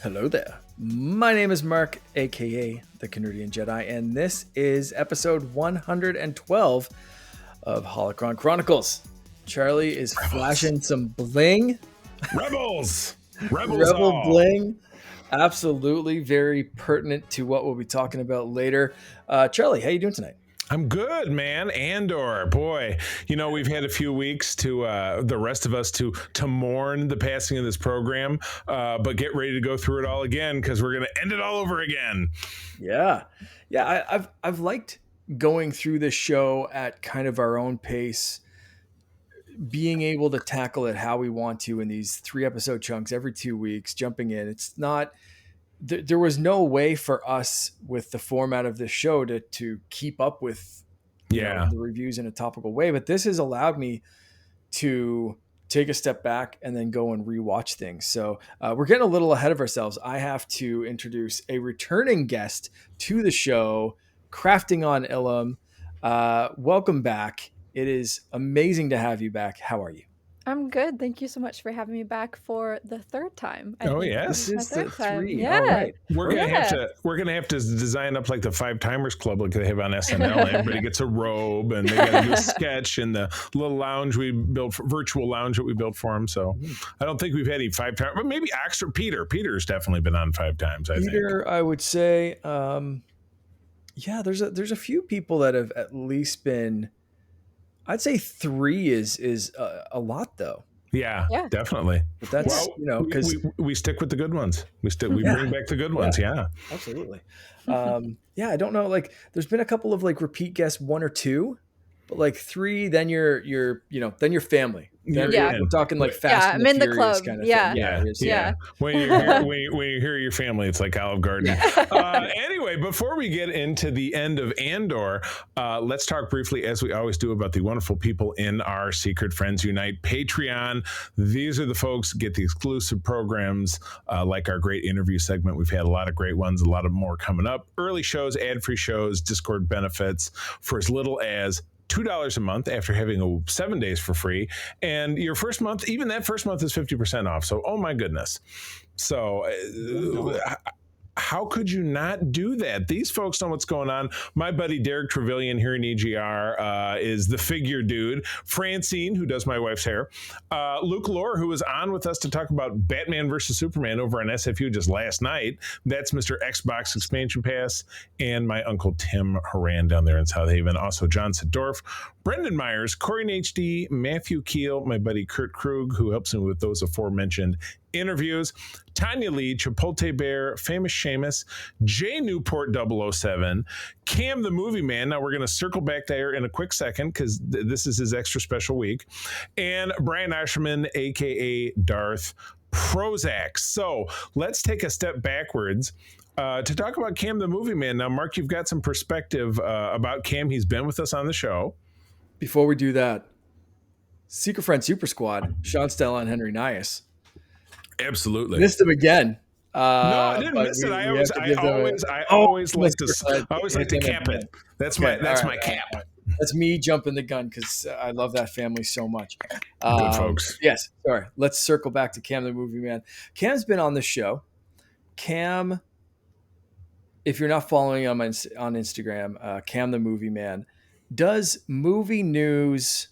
Hello there. My name is Mark, aka the Canadian Jedi, and this is episode 112 of Holocron Chronicles. Charlie is flashing some bling. Rebels Rebel all. bling. Absolutely very pertinent to what we'll be talking about later. Charlie, how you doing tonight? I'm good, man. Andor, boy, we've had a few weeks to the rest of us to mourn the passing of this program, but get ready to go through it all again because we're going to end it all over again. Yeah. I've liked going through this show at kind of our own pace, being able to tackle it how we want to in these 3-episode chunks every 2 weeks, jumping in. It's not. There was no way for us with the format of this show to keep up with the reviews in a topical way. But this has allowed me to take a step back and then go and rewatch things. So we're getting a little ahead of ourselves. I have to introduce a returning guest to the show, Crafting on Ilum. Welcome back. It is amazing to have you back. How are you? I'm good. Thank you so much for having me back for the third time. Yes, this is the three. Yeah, all right. We're gonna have to design up like the 5 Timers Club, like they have on SNL. Everybody gets a robe, and they got to do a sketch in the little lounge we built, virtual lounge that we built for them. So I don't think we've had any 5 times, but maybe Oxford Peter's definitely been on 5 times. Peter, I would say, there's a few people that have at least been. I'd say 3 is a lot though. Yeah, definitely. But that's because we stick with the good ones. We bring back the good ones. Yeah, absolutely. I don't know. Like, there's been a couple of like repeat guests, 1 or 2, but like 3, then you're family. Then we're talking like Fast and the Furious club. kind of thing. Yeah. When you hear your family, it's like Olive Garden. Anyway, before we get into the end of Andor, let's talk briefly, as we always do, about the wonderful people in our Secret Friends Unite Patreon. These are the folks who get the exclusive programs, like our great interview segment. We've had a lot of great ones, a lot of more coming up. Early shows, ad-free shows, Discord benefits for as little as $2 a month after having 7 days for free. And your first month, even that first month, is 50% off. So, oh my goodness. So how could you not do that? These folks know what's going on. My buddy Derek Trevelyan here in EGR is the figure dude. Francine, who does my wife's hair. Luke Lohr, who was on with us to talk about Batman versus Superman over on SFU just last night. That's Mr. Xbox Expansion Pass. And my uncle Tim Horan down there in South Haven. Also John Sedorf, Brendan Myers, Corey HD, Matthew Keel, my buddy Kurt Krug, who helps me with those aforementioned interviews, Tanya Lee, Chipotle Bear, Famous Seamus, Jay Newport 007, Cam the Movie Man. Now we're going to circle back there in a quick second because this is his extra special week. And Brian Asherman, a.k.a. Darth Prozac. So let's take a step backwards to talk about Cam the Movie Man. Now, Mark, you've got some perspective about Cam. He's been with us on the show. Before we do that, Secret Friend Super Squad, Sean Stella and Henry Nias. Absolutely. Missed him again. No, I didn't miss it. I always like to cap it. That's my cap. That's me jumping the gun because I love that family so much. Good folks. Yes. Sorry. Let's circle back to Cam the Movie Man. Cam's been on the show. Cam, if you're not following him on Instagram, Cam the Movie Man does movie news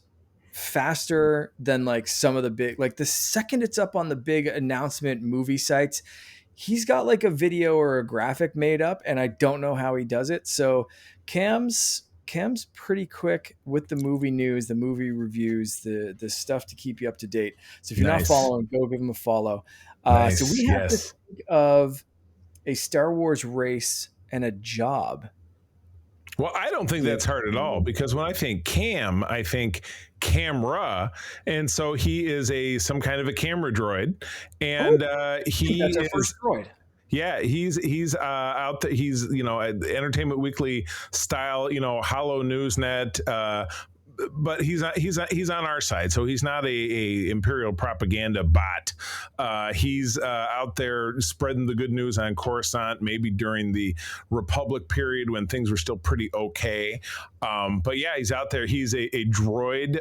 faster than like some of the big, like the second it's up on the big announcement movie sites, he's got like a video or a graphic made up, and I don't know how he does it. So Cam's pretty quick with the movie news, the movie reviews, the stuff to keep you up to date. So if you're not following, go give him a follow. So we have to think of a Star Wars race and a job. Well, I don't think that's hard at all, because when I think Cam, I think camera, and so he is some kind of a camera droid, and he that's our first droid. Yeah, he's out there. He's Entertainment Weekly style, Hollow Newsnet, but he's on our side, so he's not a imperial propaganda bot. He's out there spreading the good news on Coruscant, maybe during the Republic period when things were still pretty okay. But yeah, he's out there. He's a droid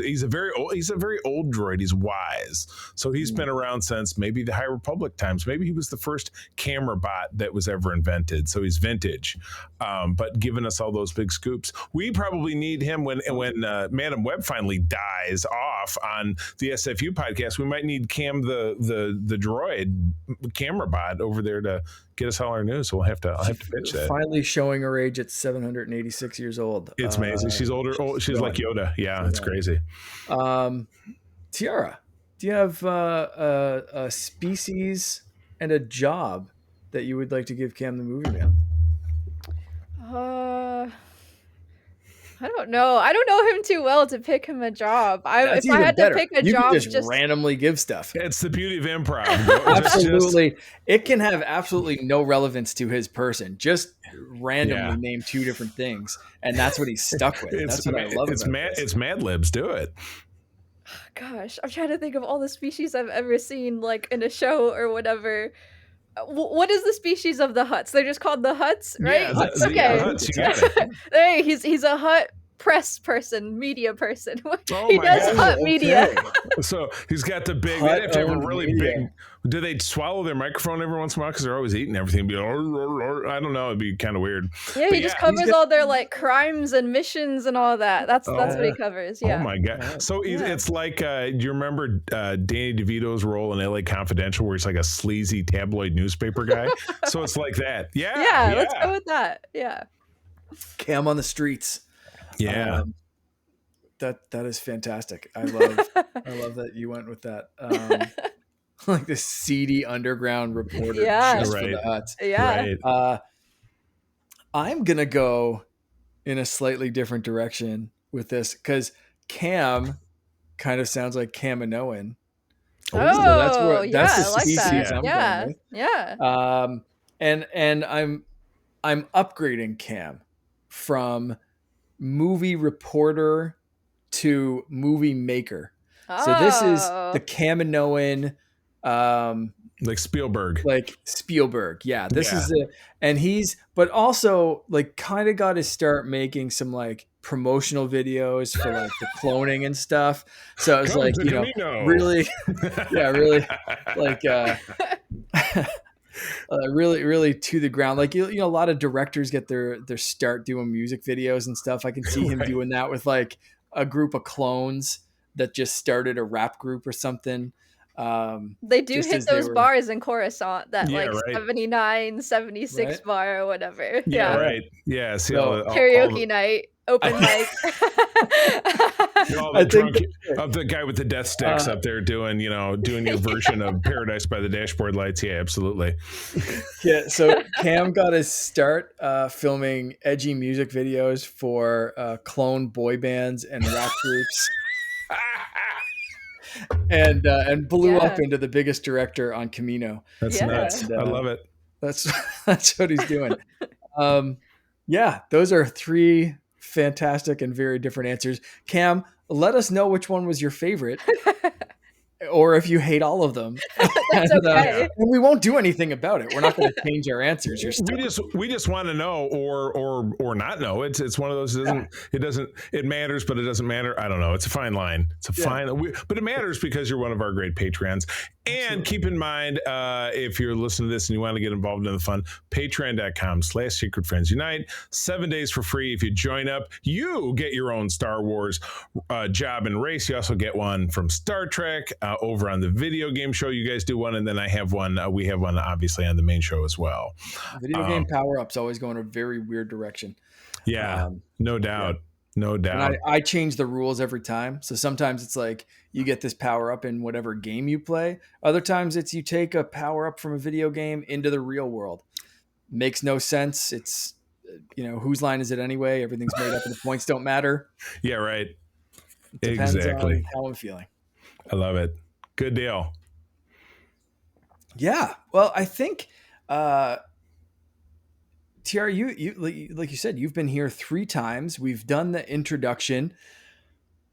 he's a very old droid. He's wise, so he's been around since maybe the High Republic times. Maybe he was the first camera bot that was ever invented, so he's vintage. But giving us all those big scoops, we probably need him when Madam Web finally dies off on the SFU podcast. We might need Cam the droid camera bot over there to get us all our news. So I'll have to pitch that. Finally showing her age at 786 years old. It's amazing. She's older. She's like Yoda. Yeah, it's crazy. Tiara, do you have a species and a job that you would like to give Cam the Movie Man? I don't know. I don't know him too well to pick him a job. If I had better. to pick a you job, can just randomly give stuff. It's the beauty of improv. Absolutely. It can have absolutely no relevance to his person. Just randomly name two different things, and that's what he's stuck with. That's what I love about this. It's Mad Libs. Do it. Gosh, I'm trying to think of all the species I've ever seen, like in a show or whatever. What is the species of the Hutts? They're just called the Hutts, right? Yeah, okay. Hutts, you got it. Hey, he's a Hutt press person, media person. He does Hutt media. So he's got the big. They have to have a really big. Do they swallow their microphone every once in a while because they're always eating everything? I don't know. It'd be kind of weird. Yeah, he just covers all their like crimes and missions and all that. That's what he covers. Yeah. Oh my god. So it's like, do you remember Danny DeVito's role in LA Confidential, where he's like a sleazy tabloid newspaper guy? So it's like that. Yeah. Let's go with that. Yeah. Cam on the streets. Yeah. That is fantastic. I love that you went with that. Like the seedy underground reporter just for the Hutts. Yeah. Right. I'm gonna go in a slightly different direction with this because Cam kind of sounds like Kaminoan. So that's the species I'm going with. Yeah. And I'm upgrading Cam from movie reporter to movie maker. So this is the Kaminoan, like Spielberg. Yeah, this is and but also like kind of got to start making some like promotional videos for like the cloning and stuff. So it's like, really, really like, really to the ground. Like, a lot of directors get their start doing music videos and stuff. I can see him doing that with like a group of clones that just started a rap group or something. They do hit those bars in Coruscant, that 79, 76 bar or whatever. Yeah, right. Yeah. See, karaoke night, open mic. The guy with the death sticks up there doing your version of Paradise by the Dashboard Lights. Yeah, absolutely. Yeah. So Cam got his start filming edgy music videos for clone boy bands and rap groups. And blew up into the biggest director on Camino. That's nuts. I love it. That's what he's doing. Those are three fantastic and very different answers. Cam, let us know which one was your favorite, or if you hate all of them. That's okay. And we won't do anything about it. We're not going to change our answers. We just want to know or not know. It's one of those. It matters, but it doesn't matter. I don't know. It's a fine line. But it matters because you're one of our great Patreons. And keep in mind, if you're listening to this and you want to get involved in the fun, patreon.com/secretfriendsunite. 7 days for free. If you join up, you get your own Star Wars job and race. You also get one from Star Trek over on the video game show. You guys do one, and then I have one. We have one, obviously, on the main show as well. Video game power-ups always go in a very weird direction. Yeah, no doubt. No doubt. And I change the rules every time. So sometimes it's like you get this power up in whatever game you play. Other times it's you take a power up from a video game into the real world. Makes no sense. It's, whose line is it anyway? Everything's made up and the points don't matter. Yeah, right. It depends on how I'm feeling. I love it. Good deal. Yeah. Well, I think, Tiara, you like you said, you've been here 3 times. We've done the introduction.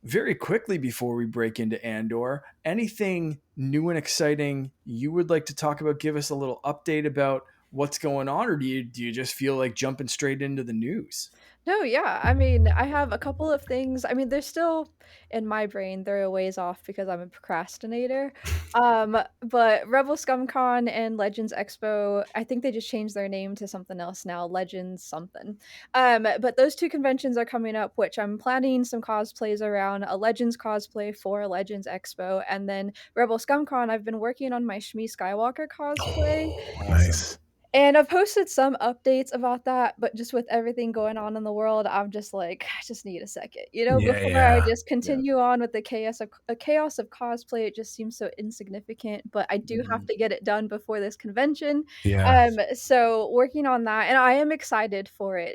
very quickly before we break into Andor, anything new and exciting you would like to talk about? Give us a little update about what's going on, or do you just feel like jumping straight into the news? No, yeah. I mean, I have a couple of things. I mean, they're still in my brain. They're a ways off because I'm a procrastinator. But Rebel ScumCon and Legends Expo, I think they just changed their name to something else now, Legends something. But those two conventions are coming up, which I'm planning some cosplays around, a Legends cosplay for Legends Expo, and then Rebel ScumCon, I've been working on my Shmi Skywalker cosplay. Oh, Awesome. nice. And I've posted some updates about that, but just with everything going on in the world, I'm just like, I just need a second, Yeah, before I yeah. just continue on with the chaos of cosplay. It just seems so insignificant, but I do have Mhm. to get it done before this convention. Yeah. So working on that, and I am excited for it.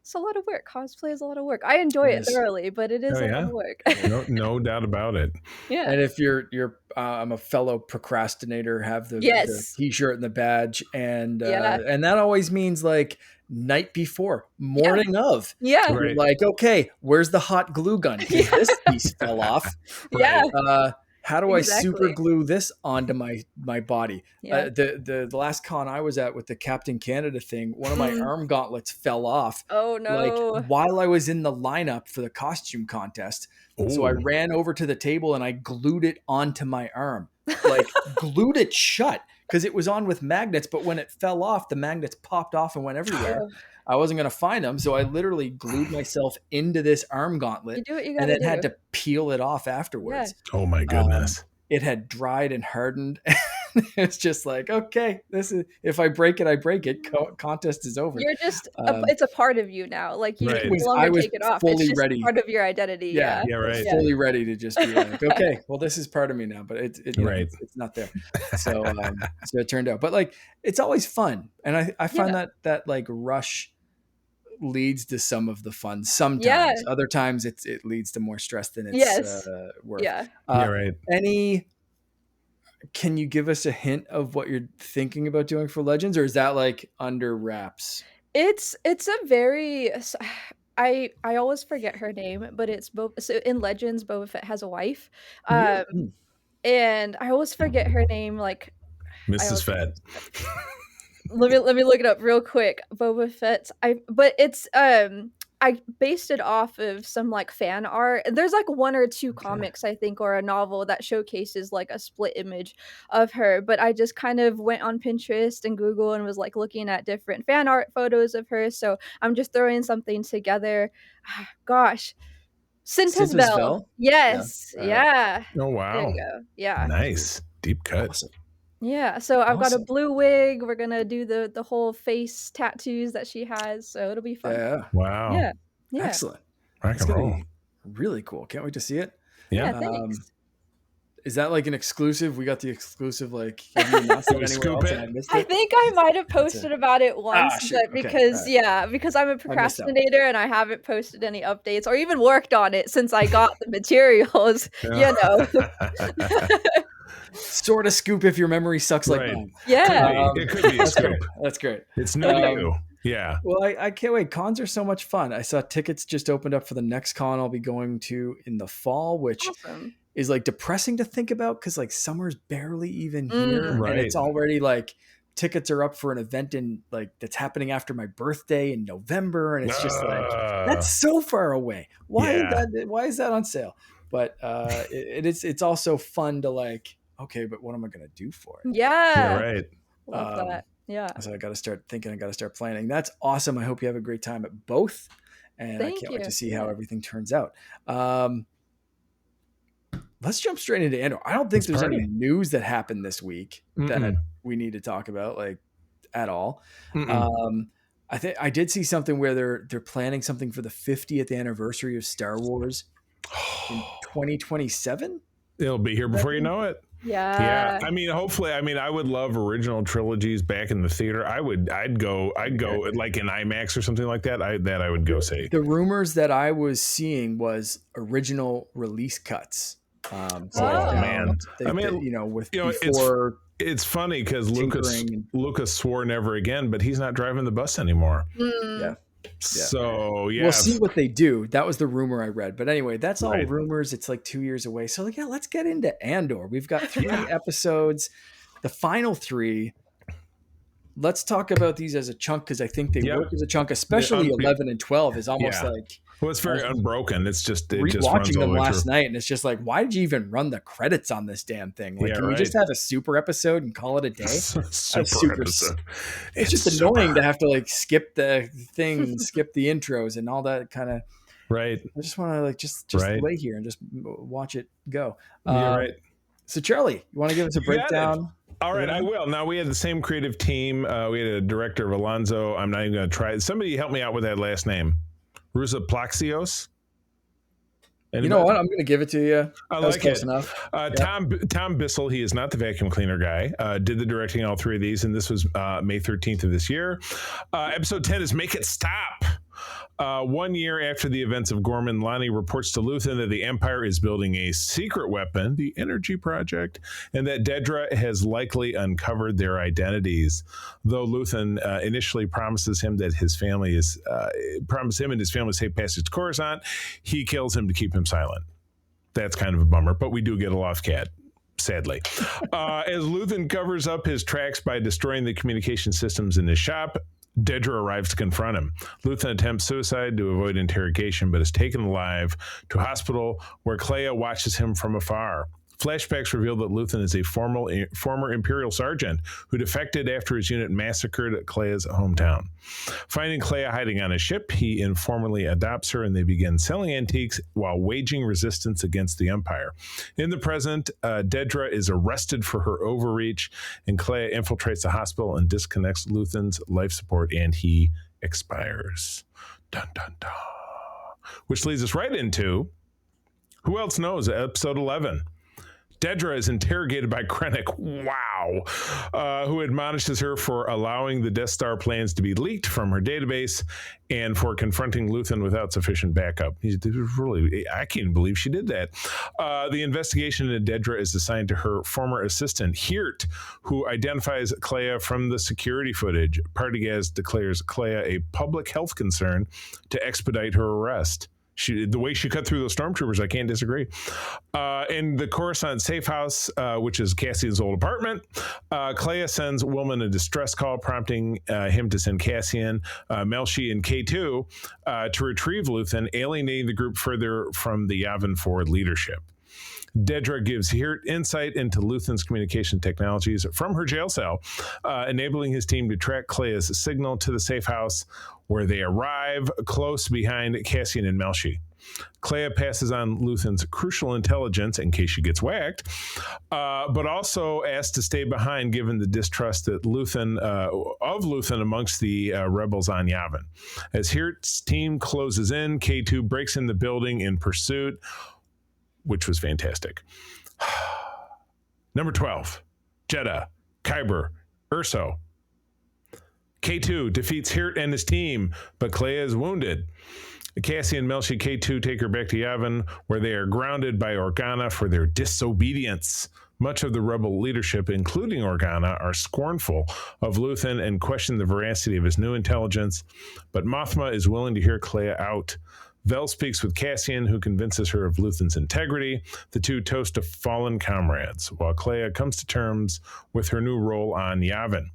It's a lot of work. Cosplay is a lot of work. I enjoy It it is. thoroughly, but it is Oh a lot yeah. of work. No doubt about it. Yeah. And if you're I'm a fellow procrastinator, have the Yes. t-shirt and the badge, Yeah. and that always means like night before, Yeah. morning of. Yeah. You're Right. like, okay, where's the hot glue gun? Because Yeah. this piece fell off. Yeah. How do I super Exactly. glue this onto my body? Yeah. The last con I was at with the Captain Canada thing, one of my Mm. arm gauntlets fell off Oh like no. while I was in the lineup for the costume contest. So I Oh, ran over to the table and I glued it onto my arm, like glued it shut because it was on with magnets. But when it fell off, the magnets popped off and went everywhere. Ugh. I wasn't going to find them. So I literally glued myself into this arm You gauntlet do what you and gotta then had do. to peel it off Yeah. afterwards. oh my Um, goodness. it had dried and hardened. It's just like, okay, this is, if I break it, I break it. Contest is over. You're just Um, it's a part of you now. Like, you it Right. can was, no I longer was take it off. It's fully just ready. part of your identity, Yeah, yeah. Yeah, I was right. Yeah. fully ready to just be like, okay, well, this is part of me now, but Right. it's not there. So it turned out, but like, it's always fun, and I find Yeah. that like rush leads to some of the fun. Yeah. Sometimes, other times it leads to more stress than it's Yes. worth. Yeah. Yeah, Uh, right. can you give us a hint of what you're thinking about doing for Legends, or is that like under wraps? It's a very I always forget her name, but it's so in Legends, Boba Fett has a wife, um, Mm. and I always forget her name, like, I Mrs. always forget Fett. let me look it up real quick. Boba Fett's but it's I based it off of some like fan art. There's like one or two Okay. comics I think or a novel that showcases like a split image of her, but I just kind of went on Pinterest and Google and was like looking at different fan art photos of her. So I'm just throwing something together. Gosh, Cintas Cintas Bell. Vel? Yeah. Yes. All right. Yeah. Oh There wow. you go. Yeah. Nice. Deep cut. Awesome. Yeah, so I've got a Awesome. blue wig, we're gonna do the whole face tattoos that she has, so it'll be fun. Yeah. Wow. Yeah, yeah, Excellent. Rock That's and gonna roll. be really cool. Can't wait to see it. Yeah. yeah, Um, thanks. is that like an exclusive? We got the exclusive. Like, have you announced Did it we anywhere scoop else it? and I missed I it? think I might have That's it. posted about it once, Shoot. but Okay. All right. because I'm a I missed out. procrastinator and I haven't posted any updates or even worked on it since I got the materials, you know. Sort of scoop if your memory sucks like Right. mine. Yeah, It could be a That's great. scoop. That's great. It's new to Um, you. Yeah. Well, I can't wait. Cons are so much fun. I saw tickets just opened up for the next con I'll be going to in the fall, which awesome. is like depressing to think about because like summer's barely even here, Mm, and it's Right. already like tickets are up for an event in like that's happening after my birthday in November, and it's just like that's so far away. Yeah. Why is that on sale? But it's also fun to like, okay, but what am I gonna do for it? Yeah, yeah, right. love Um, that. Yeah, so I got to start thinking. I got to start planning. That's awesome. I hope you have a great time at both, and I thank can't wait you. to see how Yeah. everything turns out. Let's jump straight into Andor. I don't think Let's there's any party. news that happened this week that Mm-mm. we need to talk about, like at all. Mm-mm. I think I did see something where they're planning something for the 50th anniversary of Star Wars in 2027. It'll be here before you know it. Yeah, Yeah. I mean, hopefully, I mean, I would love original trilogies back in the theater. I'd go like in IMAX or something like that. I would go see. The rumors that I was seeing was original release cuts. So Oh, man. I mean, with you know, before It's funny because Lucas tinkering and- Lucas swore never again, but he's not driving the bus anymore. Mm, Yeah. So yeah, We'll see what they do. That was the rumor I read. But anyway, that's all right. rumors. It's like 2 years away. So yeah, let's get into Andor. We've got 3 episodes, the final 3. Let's talk about these as a chunk because I think they Yep. work as a chunk, especially 11 and 12 is almost Yeah. like Well, it's very unbroken. It just runs rewatching all them the way last through. night, and it's just like, why did you even run the credits on this damn thing? Like, Yeah, can we just have a super episode and call it a day? super episode. It's just annoying to have to like skip the thing and skip the intros and all that kind of. Right. I just want to like just Right. lay here and just watch it go. You're right. So Charlie, you want to give us a You got it. breakdown? All right, I will. Now, we had the same creative team. We had a director of Alonzo. I'm not even going to try. Somebody help me out with that last name. Rusa Plaxios? You know what? I'm going to give it to you. I That was like close it. enough. Tom Bissell, he is not the vacuum cleaner guy, did the directing all 3 of these, and this was May 13th of this year. Episode 10 is Make It Stop. 1 year after the events of Gorman, Lonnie reports to Luthen that the Empire is building a secret weapon, the Energy Project, and that Dedra has likely uncovered their identities. Though Luthen initially promises him that his family is him and his family safe passage to Coruscant, he kills him to keep him silent. That's kind of a bummer, but we do get a lost cat. Sadly. As Luthen covers up his tracks by destroying the communication systems in his shop, Dedra arrives to confront him. Luthen attempts suicide to avoid interrogation, but is taken alive to a hospital where Clea watches him from afar. Flashbacks reveal that Luthen is a former Imperial sergeant who defected after his unit massacred Clea's hometown. Finding Clea hiding on a ship, he informally adopts her and they begin selling antiques while waging resistance against the Empire. In the present, Dedra is arrested for her overreach, and Clea infiltrates the hospital and disconnects Luthen's life support, and he expires. Dun, dun, dun. Which leads us right into who else knows? Episode 11. Dedra is interrogated by Krennic, who admonishes her for allowing the Death Star plans to be leaked from her database and for confronting Luthen without sufficient backup. I can't believe she did that. The investigation into Dedra is assigned to her former assistant, Hirt, who identifies Clea from the security footage. Partagas declares Clea a public health concern to expedite her arrest. The way she cut through those stormtroopers, I can't disagree. In the Coruscant safe house, which is Cassian's old apartment, Clea sends Willman a distress call, prompting him to send Cassian, Melshi, and K2 to retrieve Luthen, alienating the group further from the Yavin 4 leadership. Dedra gives Hirt insight into Luthen's communication technologies from her jail cell, enabling his team to track Clea's signal to the safe house, where they arrive close behind Cassian and Melshi. Clea passes on Luthen's crucial intelligence in case she gets whacked, but also asks to stay behind given the distrust that of Luthen amongst the rebels on Yavin. As Hirt's team closes in, K2 breaks in the building in pursuit, which was fantastic. Number 12, Jeddah, Kyber, Urso. K2 defeats Hirt and his team, but Clea is wounded. Cassian, Melshi, K2 take her back to Yavin, where they are grounded by Organa for their disobedience. Much of the rebel leadership, including Organa, are scornful of Luthen and question the veracity of his new intelligence, but Mothma is willing to hear Clea out. Vel speaks with Cassian, who convinces her of Luthen's integrity. The two toast to fallen comrades, while Clea comes to terms with her new role on Yavin.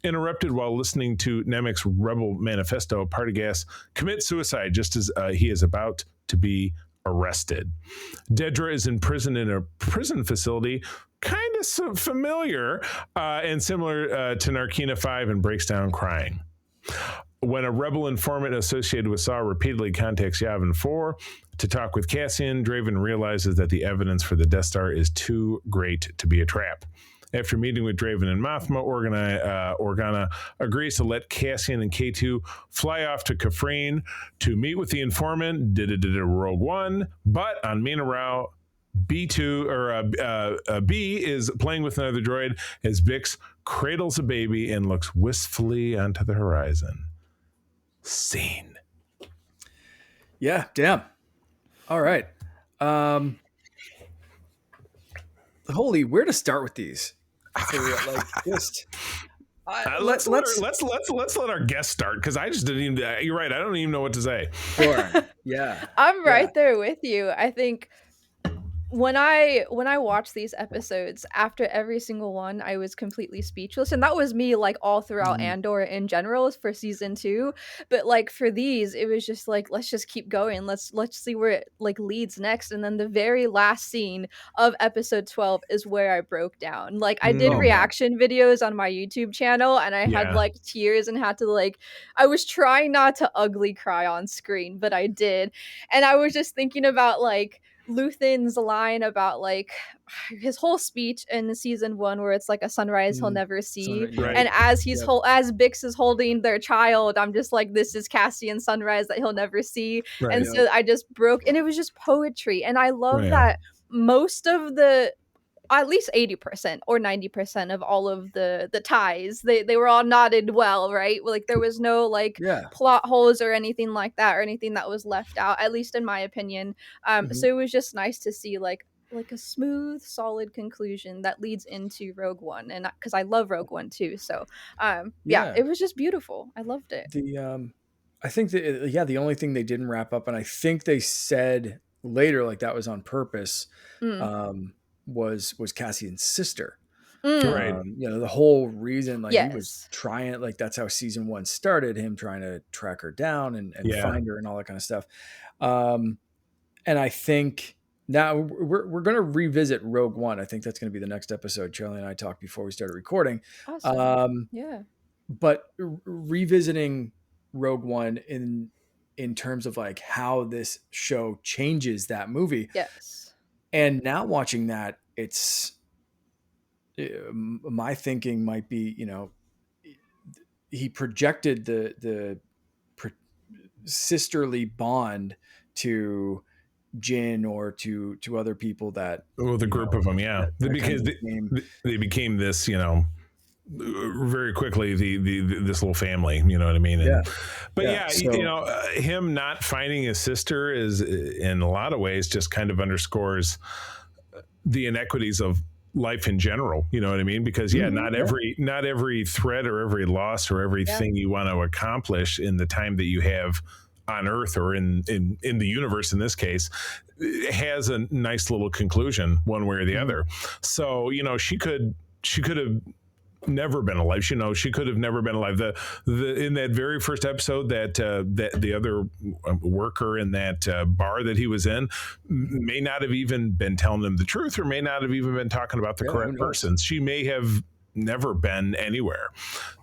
Interrupted while listening to Nemec's rebel manifesto, Partagas commits suicide just as he is about to be arrested. Dedra is imprisoned in a prison facility, kind of familiar and similar to Narkina 5, and breaks down crying. When a rebel informant associated with Saw repeatedly contacts Yavin 4 to talk with Cassian, Draven realizes that the evidence for the Death Star is too great to be a trap. After meeting with Draven and Mothma, Organa agrees to let Cassian and K2 fly off to Kafrene to meet with the informant, Rogue One, but on Minarao, B is playing with another droid as Bix cradles a baby and looks wistfully onto the horizon. Scene. Yeah, damn. All right. Holy, where to start with these? So, like, just Let's let's let our guest start, because I just didn't even. You're right. I don't even know what to say. sure. Yeah. I'm Yeah. right there with you. I think when I watched these episodes, after every single one, I was completely speechless, and that was me, like, all throughout Mhm. Andor in general for season 2, but, like, for these, it was just like, "Let's just keep going, let's see where it, like, leads next," and then the very last scene of episode 12 is where I broke down. Like, I did Oh Mm, man. reaction videos on my YouTube channel, and I had, yeah. like, tears and had to, like, I was trying not to ugly cry on screen, but I did, and I was just thinking about, like, Luthen's line about, like, his whole speech in season 1 where it's like a sunrise he'll Mm. never see, Yep. Right. and as he's Yep. as Bix is holding their child, I'm just like, "This is Cassian Sunrise that he'll never see," and Right. Yep. so I just broke, and it was just poetry, and I love Right. that most of the at least 80% or 90% of all of the ties, they were all knotted well, right? Like, there was no, like, Yeah. plot holes or anything like that, or anything that was left out, at least in my opinion. Mhm. So it was just nice to see, like a smooth, solid conclusion that leads into Rogue One, and because I love Rogue One too, so, yeah, Yeah. it was just beautiful. I loved it. The I think that yeah, the only thing they didn't wrap up, and I think they said later like that was on purpose, Mm. um, was Cassian's sister. Mm. Right. The whole reason like he was Yes. trying, like that's how season one started, him trying to track her down and Yeah. find her and all that kind of stuff. Um, and I think now we're going to revisit Rogue One. I think that's going to be the next episode. Charlie and I talked before we started recording. Awesome. Um, Yeah. but revisiting Rogue One in terms of like how this show changes that movie, Yes. and now watching that, it's my thinking might be, he projected the pro- sisterly bond to Jin or to other people that Well, the group of them, yeah, that kind because of became they became this, very quickly this little family, you know what I mean? yeah, But yeah. yeah, So him not finding his sister is in a lot of ways just kind of underscores the inequities of life in general, you know what I mean? Because yeah, Mhm. not every threat or every loss or Yeah. everything you want to accomplish in the time that you have on earth or in the universe in this case has a nice little conclusion one way or the mhm, other. So she could have never been alive. She could have never been alive. The in that very first episode that the other worker in that bar that he was in may not have even been telling him the truth, or may not have even been talking about the yeah, who correct knows? person. She may have never been anywhere.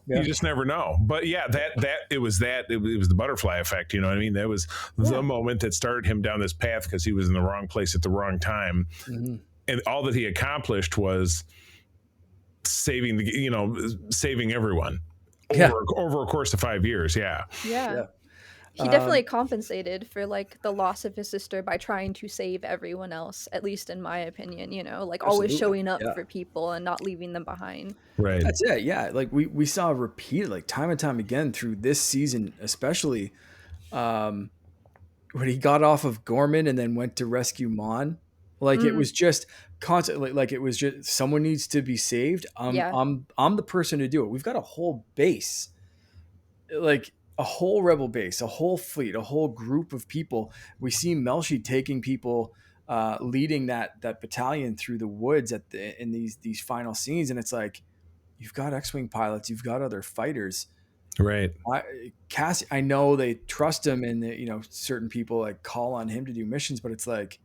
You Yeah, just never know. But yeah, it was the butterfly effect. You know what I mean? That was the Yeah. moment that started him down this path, because he was in the wrong place at the wrong time, hmm, and all that he accomplished was saving everyone yeah, over a course of 5 years. Yeah. Yeah. yeah. He definitely Um, compensated for, like, the loss of his sister by trying to save everyone else, at least in my opinion, like, always Absolutely, showing up yeah. for people and not leaving them behind. Right. That's it. Yeah, like we saw repeated like time and time again through this season, especially um, when he got off of Gorman and then went to rescue Mon. Like it Mm, was just constantly like it was just someone needs to be saved. yeah. I'm the person to do it. We've got a whole base, like a whole rebel base, a whole fleet, a whole group of people. We see Melshi taking people, leading that battalion through the woods in these final scenes, and it's like you've got X-wing pilots, you've got other fighters. Right. Cassie, I know they trust him, and certain people like call on him to do missions, but it's like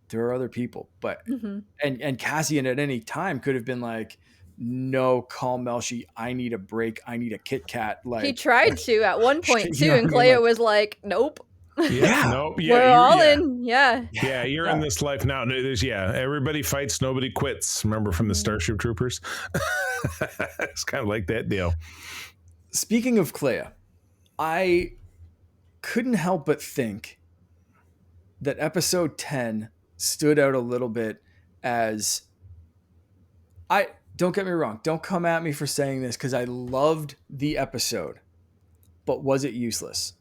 there are other people. But Mhm. and Cassian at any time could have been like, "No, call Melshi. I need a break. I need a Kit Kat." He Like, tried to at one point you too, know what and I mean? Clea Like, was like, "Nope. Yeah. yeah, No. Yeah. We're You're. all Yeah. in." Yeah. Yeah. You're in yeah. this life now. No, everybody fights, nobody quits. Remember from the Mhm. Starship Troopers? It's kind of like that deal. Speaking of Clea, I couldn't help but think that episode 10 stood out a little bit as I don't get me wrong, don't come at me for saying this because I loved the episode, but was it useless?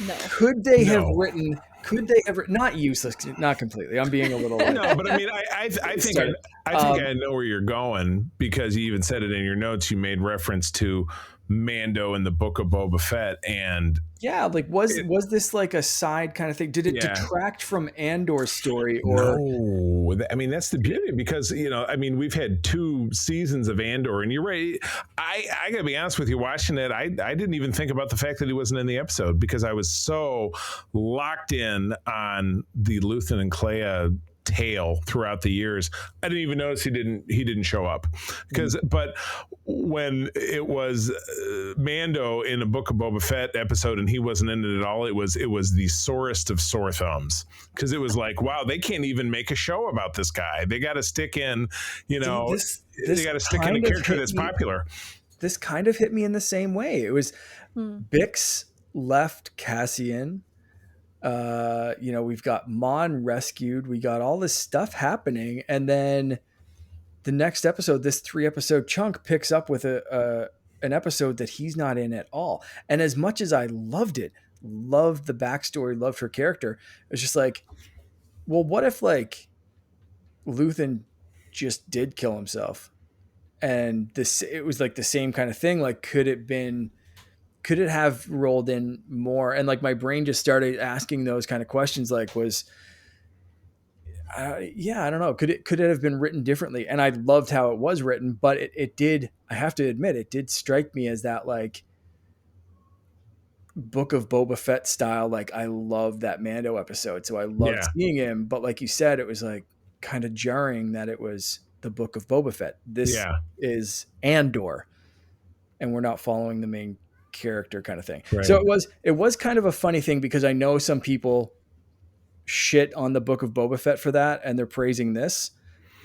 No. Could they have No. written could they ever, not useless, not completely. I'm being a little like No, but I mean, I think started. I think I know where you're going, because you even said it in your notes. You made reference to Mando in the Book of Boba Fett, and Yeah, like was this like a side kind of thing? Did it yeah. detract from Andor's story or No, I mean that's the beauty, because I mean we've had 2 seasons of Andor, and you're right. I gotta be honest with you, watching it, I didn't even think about the fact that he wasn't in the episode, because I was so locked in on the Luthen and Clea tale throughout the years. I didn't even notice he didn't show up, because but when it was Mando in a Book of Boba Fett episode and he wasn't in it at all, it was the sorest of sore thumbs, because it was like, wow, they can't even make a show about this guy. They got to stick in, see they got to stick in a character that's popular. This kind of hit me in the same way. It was Bix left Cassian. We've got Mon rescued. We got all this stuff happening, and then the next episode, this 3-episode chunk, picks up with an episode that he's not in at all. And as much as I loved it, loved the backstory, loved her character, it's just like, well, what if like Luthen just did kill himself? And it was like the same kind of thing. Like, could it have rolled in more? And like my brain just started asking those kind of questions. Like, I don't know. Could it have been written differently? And I loved how it was written, but it did. I have to admit, it did strike me as that like Book of Boba Fett style. Like, I loved that Mando episode, so I loved seeing him. But like you said, it was like kind of jarring that it was the Book of Boba Fett. This is Andor, and we're not following the main character kind of thing. Right. So it was kind of a funny thing, because I know some people shit on the Book of Boba Fett for that, and they're praising this.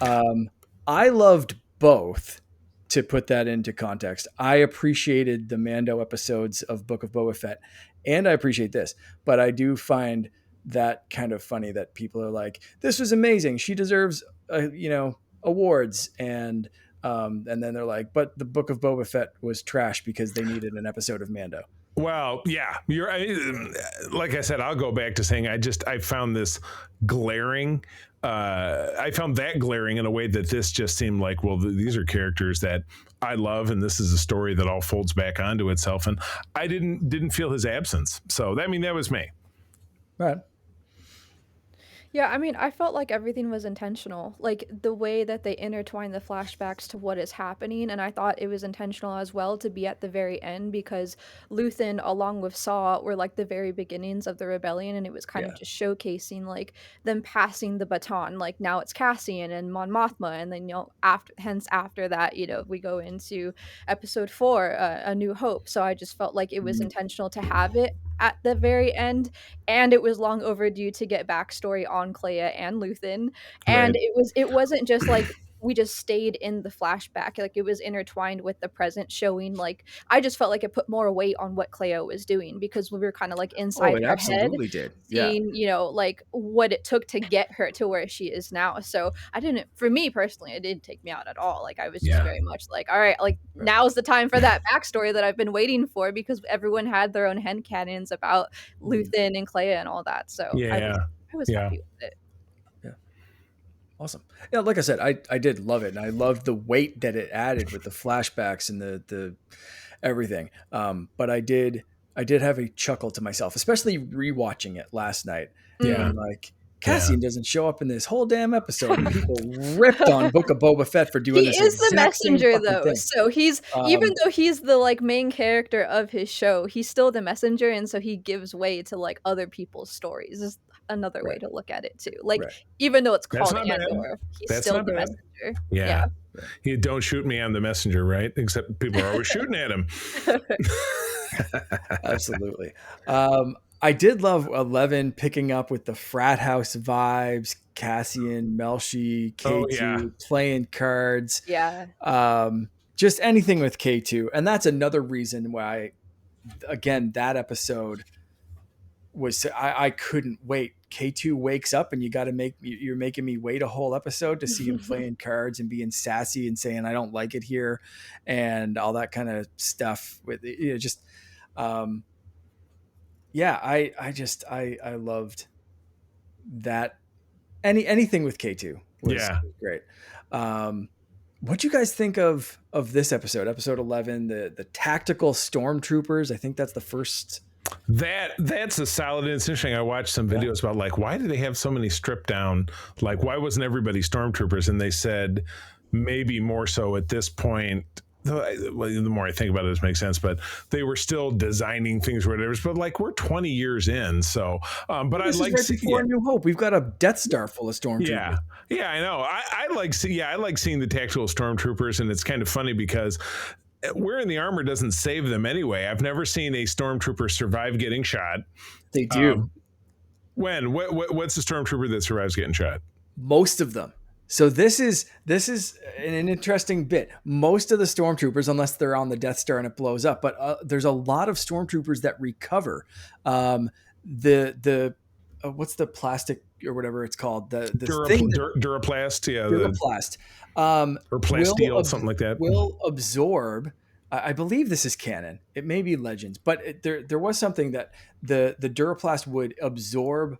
I loved both. To put that into context, I appreciated the Mando episodes of Book of Boba Fett, and I appreciate this, but I do find that kind of funny that people are like, "This was amazing. She deserves, awards," and then they're like, "But the Book of Boba Fett was trash because they needed an episode of Mando." Well, yeah, like I said, I'll go back to saying I found this glaring. I found that glaring in a way that this just seemed like, well, these are characters that I love, and this is a story that all folds back onto itself, and I didn't feel his absence. So that was me. Right. Yeah, I mean, I felt like everything was intentional. Like the way that they intertwine the flashbacks to what is happening, and I thought it was intentional as well to be at the very end, because Luthen along with Saw were like the very beginnings of the rebellion, and it was kind of just showcasing like them passing the baton. Like now it's Cassian and Mon Mothma, and then after that, we go into episode 4, A New Hope. So I just felt like it was intentional to have it at the very end, and it was long overdue to get backstory on Clea and Luthen. And it wasn't just like we just stayed in the flashback, like it was intertwined with the present, showing like I just felt like it put more weight on what Clea was doing, because we were kind of like inside it her head, absolutely did. seeing like what it took to get her to where she is now. So for me personally, it didn't take me out at all. Like I was just very much like, all right, like now's the time for that backstory that I've been waiting for, because everyone had their own headcanons about Luthen and Clea and all that. So I was happy with it. Yeah. Awesome. Yeah, like I said, I did love it, and I loved the weight that it added with the flashbacks and the everything. But I did have a chuckle to myself, especially rewatching it last night. And like, Cassian doesn't show up in this whole damn episode, and people ripped on Book of Boba Fett for doing this. He is the messenger, though. Thing. So he's even though he's the like main character of his show, he's still the messenger, and so he gives way to like other people's stories. Is another way to look at it too. Like even though it's called Andor, he's still the messenger. Yeah. You don't shoot me, I'm the messenger, right? Except people are always shooting at him. Absolutely. I did love 11 picking up with the frat house vibes, Cassian, Melshi, K2 playing cards. Yeah. Just anything with K2. And that's another reason why, again, that episode was, I couldn't wait. K2 wakes up and you're making me wait a whole episode to see him playing cards and being sassy and saying, I don't like it here, and all that kind of stuff with, I loved that anything with K2 was Yeah. great. What'd you guys think of this episode 11, the tactical stormtroopers? I think that's the first. That's a solid. It's interesting. I watched some videos about like why do they have so many stripped down? Like why wasn't everybody stormtroopers? And they said maybe more so at this point. Well, the more I think about it, it makes sense. But they were still designing things or whatever. But like we're 20 years in, so. But This I like is right before New Hope. We've got a Death Star full of stormtroopers. Yeah, I know. I like seeing the tactical stormtroopers, and it's kind of funny because wearing the armor doesn't save them anyway. I've never seen a stormtrooper survive getting shot. They do. What's the stormtrooper that survives getting shot? Most of them. So this is an interesting bit. Most of the stormtroopers, unless they're on the Death Star and it blows up, but there's a lot of stormtroopers that recover. The what's the plastic or whatever it's called? The thing Duraplast, yeah, Duraplast, or plasteel, something like that. Will absorb. I believe this is canon. It may be Legends, but there was something that the Duraplast would absorb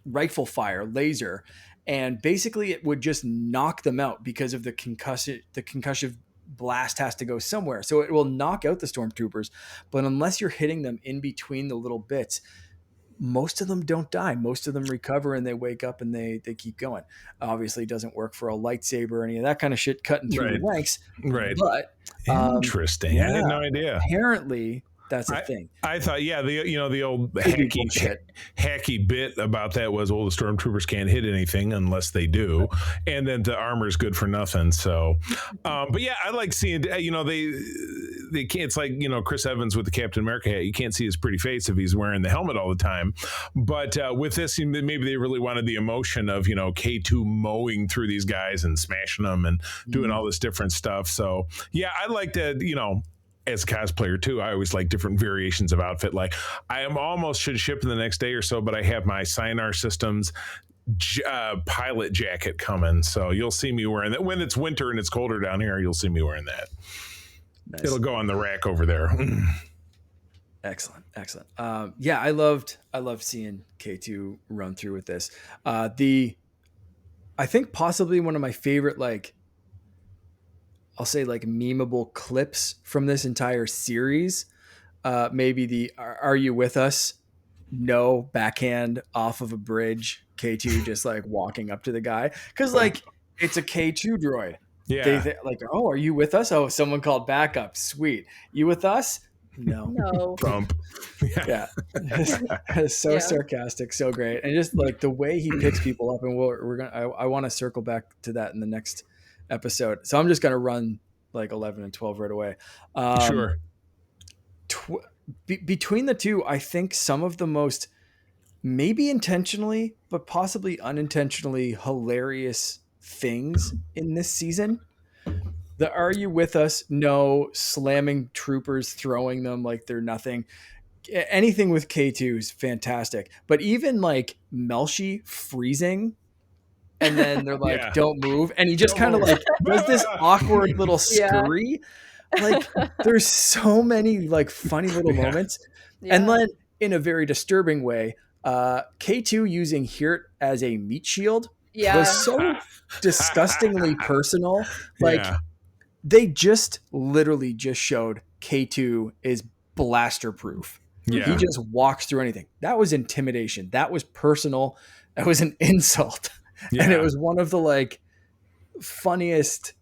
rifle fire, laser, and basically it would just knock them out because of the concussive blast has to go somewhere. So it will knock out the stormtroopers, but unless you're hitting them in between the little bits, most of them don't die. Most of them recover and they wake up and they keep going. Obviously it doesn't work for a lightsaber or any of that kind of shit cutting through the ranks. Right. But interesting. I had no idea. Apparently that's a thing. I thought, the old hacky bit about that was, well, the stormtroopers can't hit anything unless they do, and then the armor is good for nothing. So, but yeah, I like seeing, they can't. It's like Chris Evans with the Captain America hat. You can't see his pretty face if he's wearing the helmet all the time. But with this, maybe they really wanted the emotion of K2 mowing through these guys and smashing them and doing all this different stuff. So yeah, I like that. As a cosplayer too, I always like different variations of outfit. Like I am almost should ship in the next day or so, but I have my Sinar Systems pilot jacket coming, so you'll see me wearing that when it's winter and it's colder down here. You'll see me wearing that. Nice. It'll go on the rack over there. Excellent. Yeah, I loved seeing K2 run through with this. I think possibly one of my favorite, I'll say memeable clips from this entire series. Maybe the "Are you with us?" No, backhand off of a bridge. K2 just walking up to the guy because it's a K2 droid. Yeah. They oh, are you with us? Oh, someone called backup. Sweet. You with us? No. Bump. Yeah. It's so sarcastic, so great, and just the way he picks people up. And I want to circle back to that in the next episode. So I'm just going to run 11 and 12 right away. Sure. Between the two, I think some of the most maybe intentionally, but possibly unintentionally hilarious things in this season. The "Are you with us?" No, slamming troopers, throwing them like they're nothing. Anything with K2 is fantastic. But even Melshi freezing, and then they're don't move. And he just kind of does this awkward little scurry. There's so many funny little moments. Yeah. And then in a very disturbing way, K2 using Hirt as a meat shield was so disgustingly personal. They just literally just showed K2 is blaster proof. Yeah. He just walks through anything. That was intimidation. That was personal. That was an insult. Yeah. And it was one of the funniest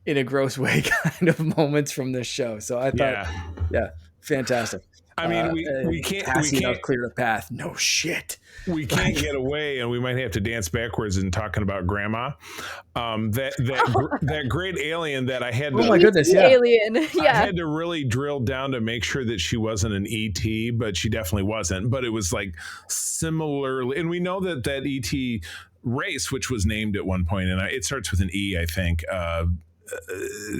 in a gross way kind of moments from this show. So I thought, fantastic. I mean, we can't clear the path. No shit. We can't get away, and we might have to dance backwards in talking about Grandma. That great alien that I had. Oh my goodness! Yeah, alien. Yeah, I had to really drill down to make sure that she wasn't an ET, but she definitely wasn't. But it was similarly, and we know that ET race, which was named at one point, and it starts with an E, I think.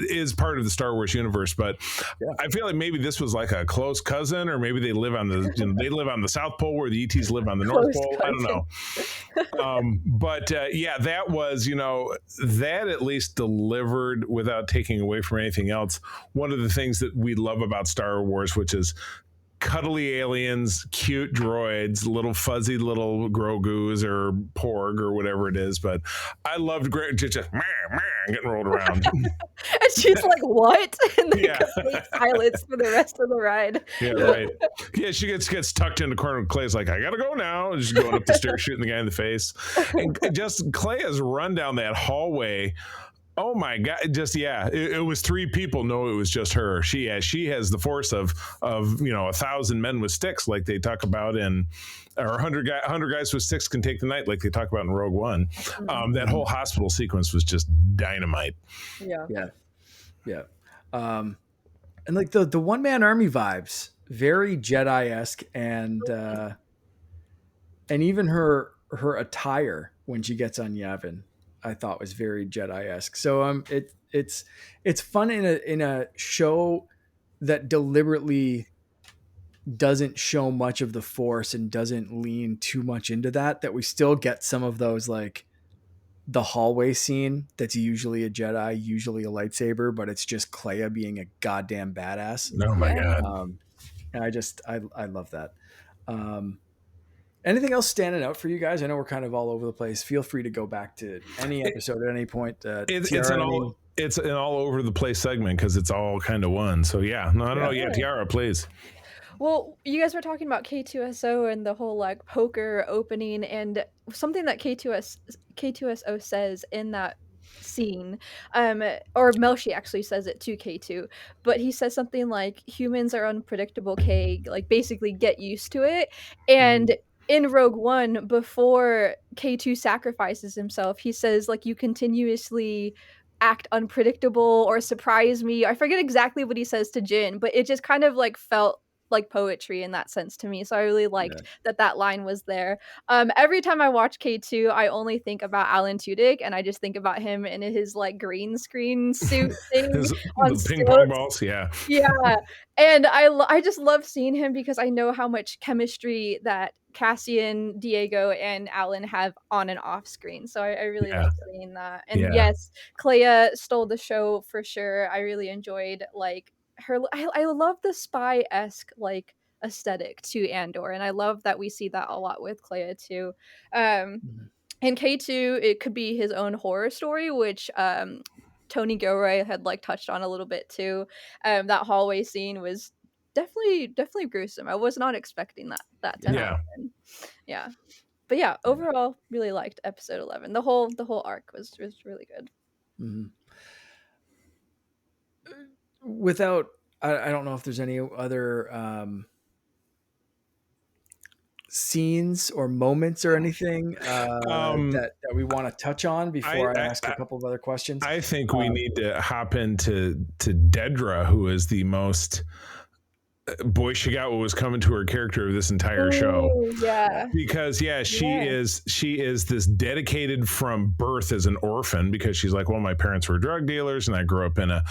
Is part of the Star Wars universe, but I feel like maybe this was a close cousin, or maybe they live on the South Pole where the ETs live on the North Pole. Cousin. I don't know. But that was, that at least delivered without taking away from anything else. One of the things that we love about Star Wars, which is cuddly aliens, cute droids, little fuzzy little Grogus or Porg or whatever it is. But I loved just man, getting rolled around. And she's like, "What?" And then Yeah. complete silence for the rest of the ride. Yeah, right. Yeah, she gets tucked in the corner. Clay's like, I gotta go now. She's going up the stairs, shooting the guy in the face. And just Clay has run down that hallway. Oh my God! Just it was 3 people. No, it was just her. She has the force of 1,000 men with sticks, like they talk about in, or 100 guys with sticks can take the night, like they talk about in Rogue One. That whole hospital sequence was just dynamite. Yeah. And like the one man army vibes, very Jedi-esque, and even her attire when she gets on Yavin, I thought was very Jedi-esque. So it's fun in a show that deliberately doesn't show much of the Force and doesn't lean too much into that we still get some of those, like the hallway scene that's usually a Jedi, usually a lightsaber, but it's just Clea being a goddamn badass. Oh my God. And I love that. Anything else standing out for you guys? I know we're kind of all over the place. Feel free to go back to any episode at any point. It's an all over the place segment because it's all kind of one. So yeah, no, I don't know. Yeah, Tiara, please. Well, you guys were talking about K2SO and the whole like poker opening, and something that K2SO says in that scene, or Melshi actually says it to K2, but he says something like, humans are unpredictable, K, like basically get used to it. And in Rogue One, before K2 sacrifices himself, he says like, you continuously act unpredictable or surprise me. I forget exactly what he says to Jin, but it just kind of like felt like poetry in that sense to me. So I really liked that line was there. Every time I watch K2, I only think about Alan Tudyk, and I just think about him in his like green screen suit thing on the ping pong balls. Yeah. And I just love seeing him because I know how much chemistry that Cassian, Diego, and Alan have on and off screen. So I really like seeing that. And yes, Clea stole the show for sure. I really enjoyed like her. I love the spy-esque like aesthetic to Andor, and I love that we see that a lot with Clea too. And K2, it could be his own horror story, which Tony Gilroy had like touched on a little bit too. That hallway scene was definitely gruesome. I was not expecting that to happen. Yeah. But yeah, overall really liked episode 11. The whole arc was really good. Without I don't know if there's any other scenes or moments or anything that we want to touch on before I ask a couple of other questions. I think we need to hop into Dedra, who is the most Boy Shigawa was coming to her character of this entire show. Because she is this dedicated from birth as an orphan, because she's like, well, my parents were drug dealers and I grew up in a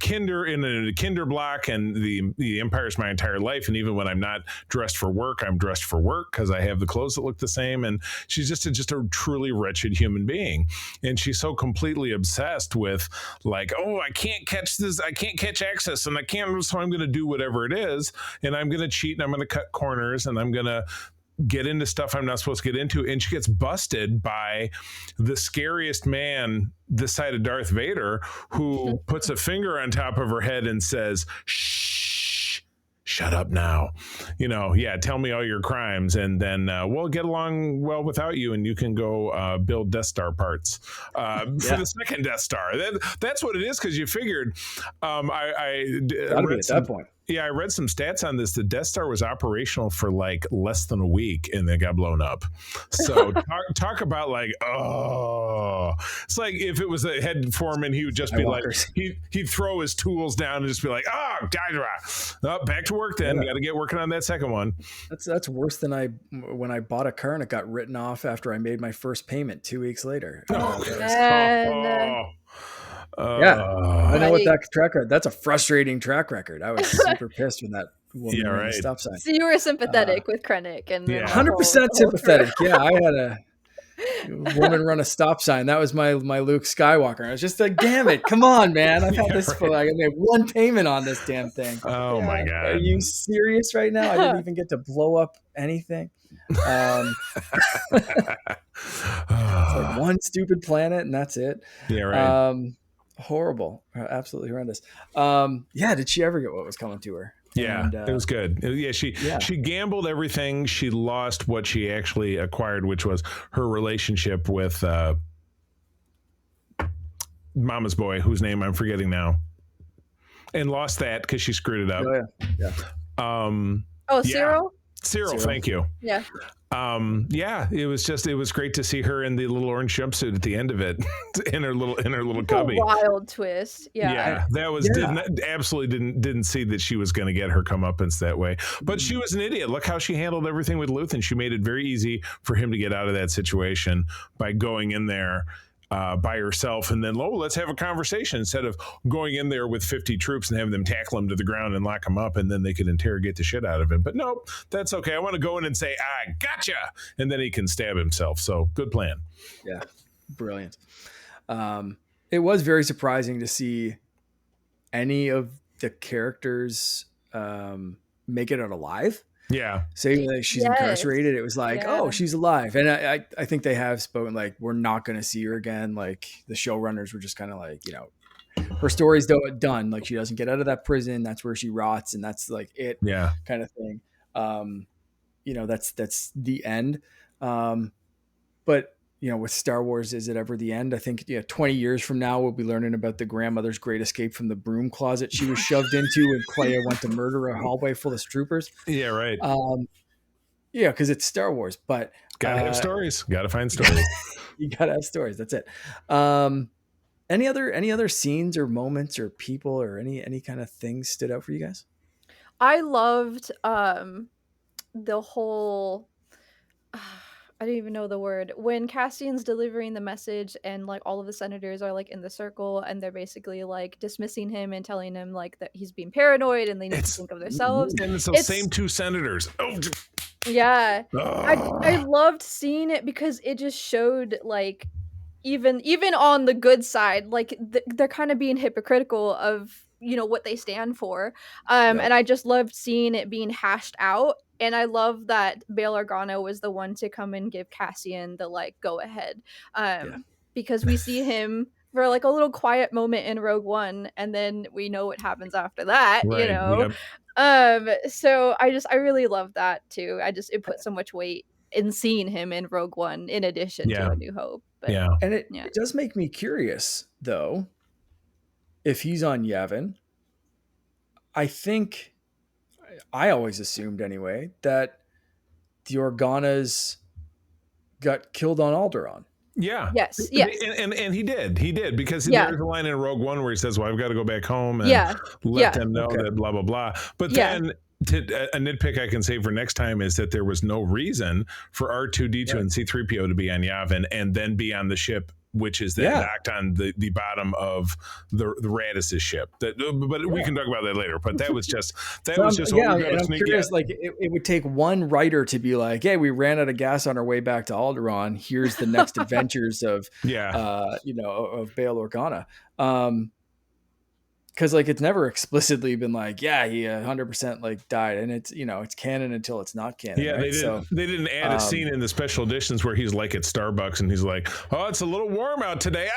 kinder block, and the Empire's my entire life, and even when I'm not dressed for work, I'm dressed for work because I have the clothes that look the same. And she's just a truly wretched human being, and she's so completely obsessed with like, oh, I can't catch this, I can't catch access, and I can't, so I'm going to do whatever it is, and I'm going to cheat, and I'm going to cut corners, and I'm going to get into stuff I'm not supposed to get into. And she gets busted by the scariest man this side of Darth Vader, who puts a finger on top of her head and says, shh, shut up now. Tell me all your crimes, and then we'll get along well without you, and you can go build Death Star parts for the second Death Star. That's what it is, because you figured I read at that point. Yeah, I read some stats on this. The Death Star was operational for like less than a week, and then got blown up. So talk about like, it's like if it was a head foreman, he would just be like, he'd throw his tools down and just be like, back to work then. Got to get working on that second one. That's worse than when I bought a car and it got written off after I made my first payment 2 weeks later. I know what that track record. That's a frustrating track record. I was super pissed when that woman ran the stop sign. So you were sympathetic with Krennic, and 100% sympathetic. Yeah, I had woman run a stop sign. That was my Luke Skywalker. I was just like, damn it, come on, man. I've had this for like, I made one payment on this damn thing. Oh my Are God. you serious right now? I didn't even get to blow up anything. It's like one stupid planet and that's it. Yeah, right. Horrible, absolutely horrendous. Did she ever get what was coming to her? Yeah, And, it was good. She gambled everything. She lost what she actually acquired, which was her relationship with Mama's boy, whose name I'm forgetting now, and lost that because she screwed it up. Cyril? Cyril, thank you. Yeah. It was great to see her in the little orange jumpsuit at the end of it, in her little cubby. Wild twist. Yeah. That was absolutely didn't see that she was going to get her comeuppance that way. But she was an idiot. Look how she handled everything with Luthen. She made it very easy for him to get out of that situation by going in there by herself, and then let's have a conversation instead of going in there with 50 troops and having them tackle him to the ground and lock him up, and then they could interrogate the shit out of him. But nope, that's okay. I want to go in and say, I gotcha, and then he can stab himself. So good plan. Yeah, brilliant. It was very surprising to see any of the characters make it out alive. Yeah. Saying that she's incarcerated, it was like, oh, she's alive. And I think they have spoken like, we're not going to see her again. Like the showrunners were just kind of like, her story's done. Like she doesn't get out of that prison. That's where she rots. And that's like it kind of thing. That's the end. But with Star Wars, is it ever the end? I think 20 years from now, we'll be learning about the grandmother's great escape from the broom closet she was shoved into when Clea went to murder a hallway full of troopers. Yeah, right. Because it's Star Wars, but gotta have stories. Gotta find stories. You gotta have stories. That's it. Any other scenes or moments or people or any kind of things stood out for you guys? I loved the whole. I don't even know the word. When Cassian's delivering the message and like all of the senators are like in the circle and they're basically like dismissing him and telling him like that he's being paranoid and they need to think of themselves. And it's those same two senators. Yeah. I loved seeing it because it just showed like even on the good side, like they're kind of being hypocritical of what they stand for. And I just loved seeing it being hashed out. And I love that Bail Organa was the one to come and give Cassian the like go ahead. Because we see him for like a little quiet moment in Rogue One, and then we know what happens after that, Yep. So I really love that too. It put so much weight in seeing him in Rogue One in addition to A New Hope. But, and it does make me curious though, if he's on Yavin. I think I always assumed anyway that the Organas got killed on Alderaan. Yeah. Yes. And he did because there's a line in Rogue One where he says, well, I've got to go back home and let them know that blah, blah, blah. But then a nitpick I can say for next time is that there was no reason for R2-D2 and C-3PO to be on Yavin and then be on the ship, which is then docked on the bottom of the Radis's ship. But we can talk about that later. But that was just what we got to sneak in. Like it would take one writer to be like, "Hey, we ran out of gas on our way back to Alderaan. Here's the next adventures of of Bail Organa." Because like it's never explicitly been like, he 100% like died, and it's it's canon until it's not canon. Yeah, right? they didn't add a scene in the special editions where he's like at Starbucks and he's like, "Oh, it's a little warm out today."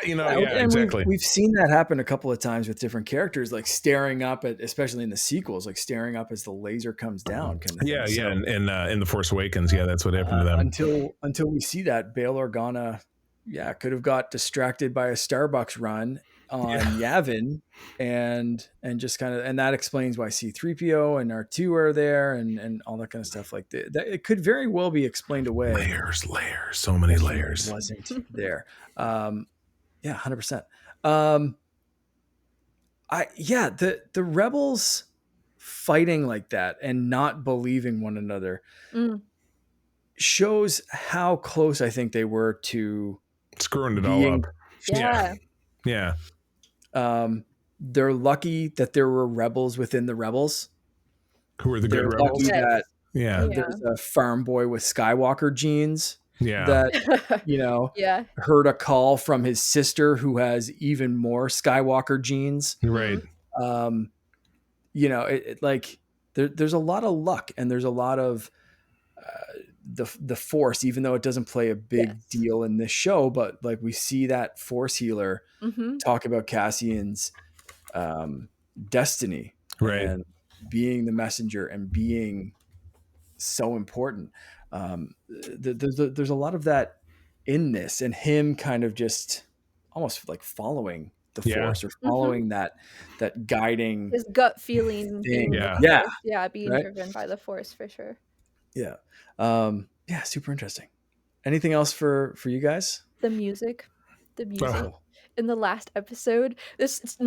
Exactly. We've seen that happen a couple of times with different characters, like staring up at, especially in the sequels, like staring up as the laser comes down. Kind of thing. So, and in the Force Awakens, that's what happened to them. Until we see that, Bail Organa, could have got distracted by a Starbucks run on Yavin and just kind of, and that explains why C-3PO and R2 are there and all that kind of stuff. Like that it could very well be explained away. Layers, so many layers. It wasn't there. 100%. The rebels fighting like that and not believing one another shows how close I think they were to screwing it all up. Yeah. They're lucky that there were rebels within the rebels. Who are the good rebels? Lucky that there's a farm boy with Skywalker genes Yeah. that, you know, Yeah. heard a call from his sister who has even more Skywalker genes. Right. Um, you know, like there's a lot of luck, and there's a lot of the Force, even though it doesn't play a big Yes. deal in this show, but like we see that Force healer Mhm. talk about Cassian's destiny Right. and being the messenger and being so important. There's a lot of that in this, and him kind of just almost like following the Yeah. Force or Mhm. following that guiding His gut feeling being thing. the Yeah. Yeah, Force. Yeah, being right. driven by the Force for sure. Yeah, yeah, super interesting. Anything else for you guys? The music. The music. Oh, In the last episode, there's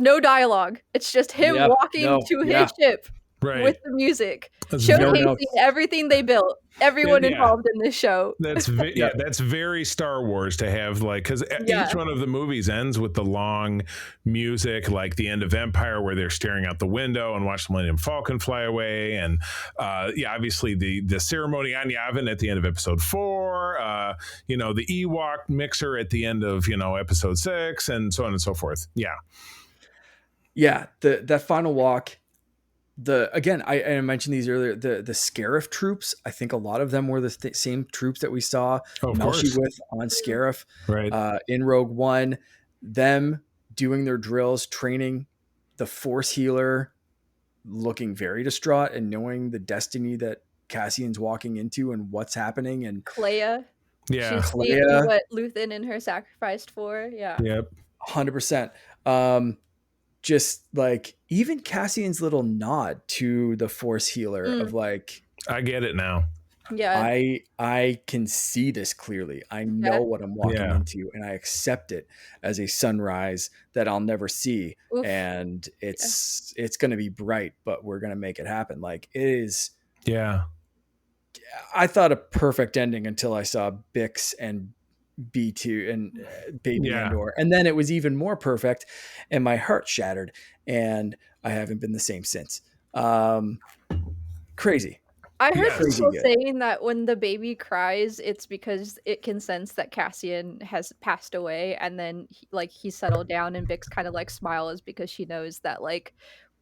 no dialogue. It's just him yep, walking no, to yeah, his ship Right. with the music, That's no very, showcasing notes. everything they built, everyone yeah. involved in this show. Yeah, Yep, that's very Star Wars to have, like, because each Yeah. one of the movies ends with the long music, like the end of Empire, where they're staring out the window and watch the Millennium Falcon fly away, and yeah, obviously the ceremony on Yavin at the end of Episode 4, you know, the Ewok mixer at the end of, you know, Episode 6, and so on and so forth. Yeah, yeah. That final walk. Again, I mentioned these earlier. The Scarif troops. I think a lot of them were the same troops that we saw oh, of Melshi course, with on Scarif right. in Rogue One. Them doing their drills, training the Force healer, looking very distraught and knowing the destiny that Cassian's walking into and what's happening. And Clea. Yeah, She's seeing Clea, what Luthen and her sacrificed for. Yeah. yep, 100%. Just like even Cassian's little nod to the Force healer of like, I get it now. Yeah. I can see this clearly. I know Yeah. what I'm walking Yeah. into, and I accept it as a sunrise that I'll never see. Oof. And it's going to be bright, but we're going to make it happen. Like it is. Yeah, I thought a perfect ending until I saw Bix and B2 and Baby Yeah. Andor, and then it was even more perfect, and my heart shattered, and I haven't been the same since. Crazy. I heard Yes. people Crazy good. saying that when the baby cries, it's because it can sense that Cassian has passed away, and then he's settled down, and Bix kind of like smiles because she knows that like,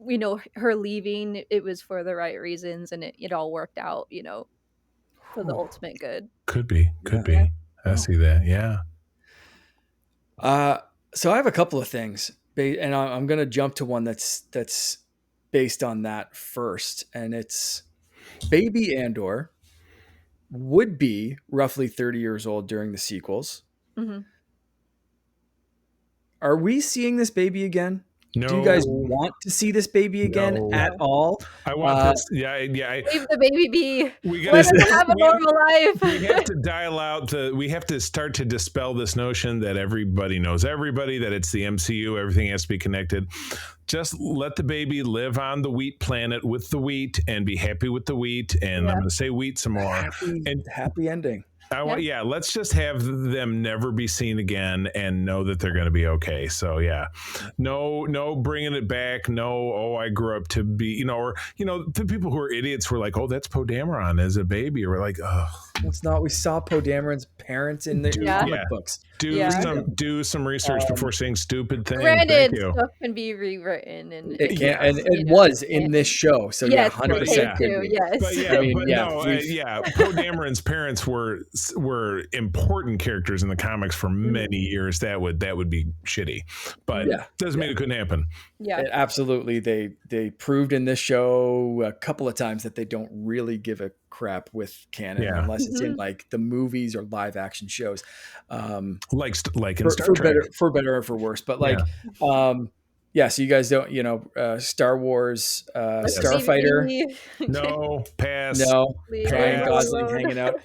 you know, her leaving, it was for the right reasons, and it all worked out, you know, for the ultimate good. could be. Yeah. I see that. Yeah. So I have a couple of things, and I'm going to jump to one that's based on that first, and it's Baby Andor would be roughly 30 years old during the sequels. Mm-hmm. Are we seeing this baby again? No. Do you guys want to see this baby again No. at all? I want this. Yeah. Leave the baby be. We Let gotta him have a normal life. we have to dial out we have to start to dispel this notion that everybody knows everybody, that it's the MCU, everything has to be connected. Just let the baby live on the wheat planet with the wheat and be happy with the wheat. And I'm going to say wheat some more. Happy ending. Let's just have them never be seen again and know that they're going to be okay. So yeah, no bringing it back. No, oh, I grew up to be, you know, or, you know, the people who are idiots were like, oh, that's Poe Dameron as a baby. Or we're like, oh, It's not. We saw Poe Dameron's parents in the comic books. Do some research before saying stupid things. Granted, Thank you. stuff can be rewritten, and It can, and it was in this show. So yeah, yes, 100% could be. yes. But Poe Dameron's parents were important characters in the comics for many years. That would be shitty, but doesn't mean it couldn't happen. Yeah, Absolutely. They proved in this show a couple of times that they don't really give a crap with canon unless it's in like the movies or live action shows, like in Star Trek, for better or for worse. But like, so you guys don't, you know, Star Wars, Starfighter, no, pass, no, Leave Ryan it Gosling alone. hanging out.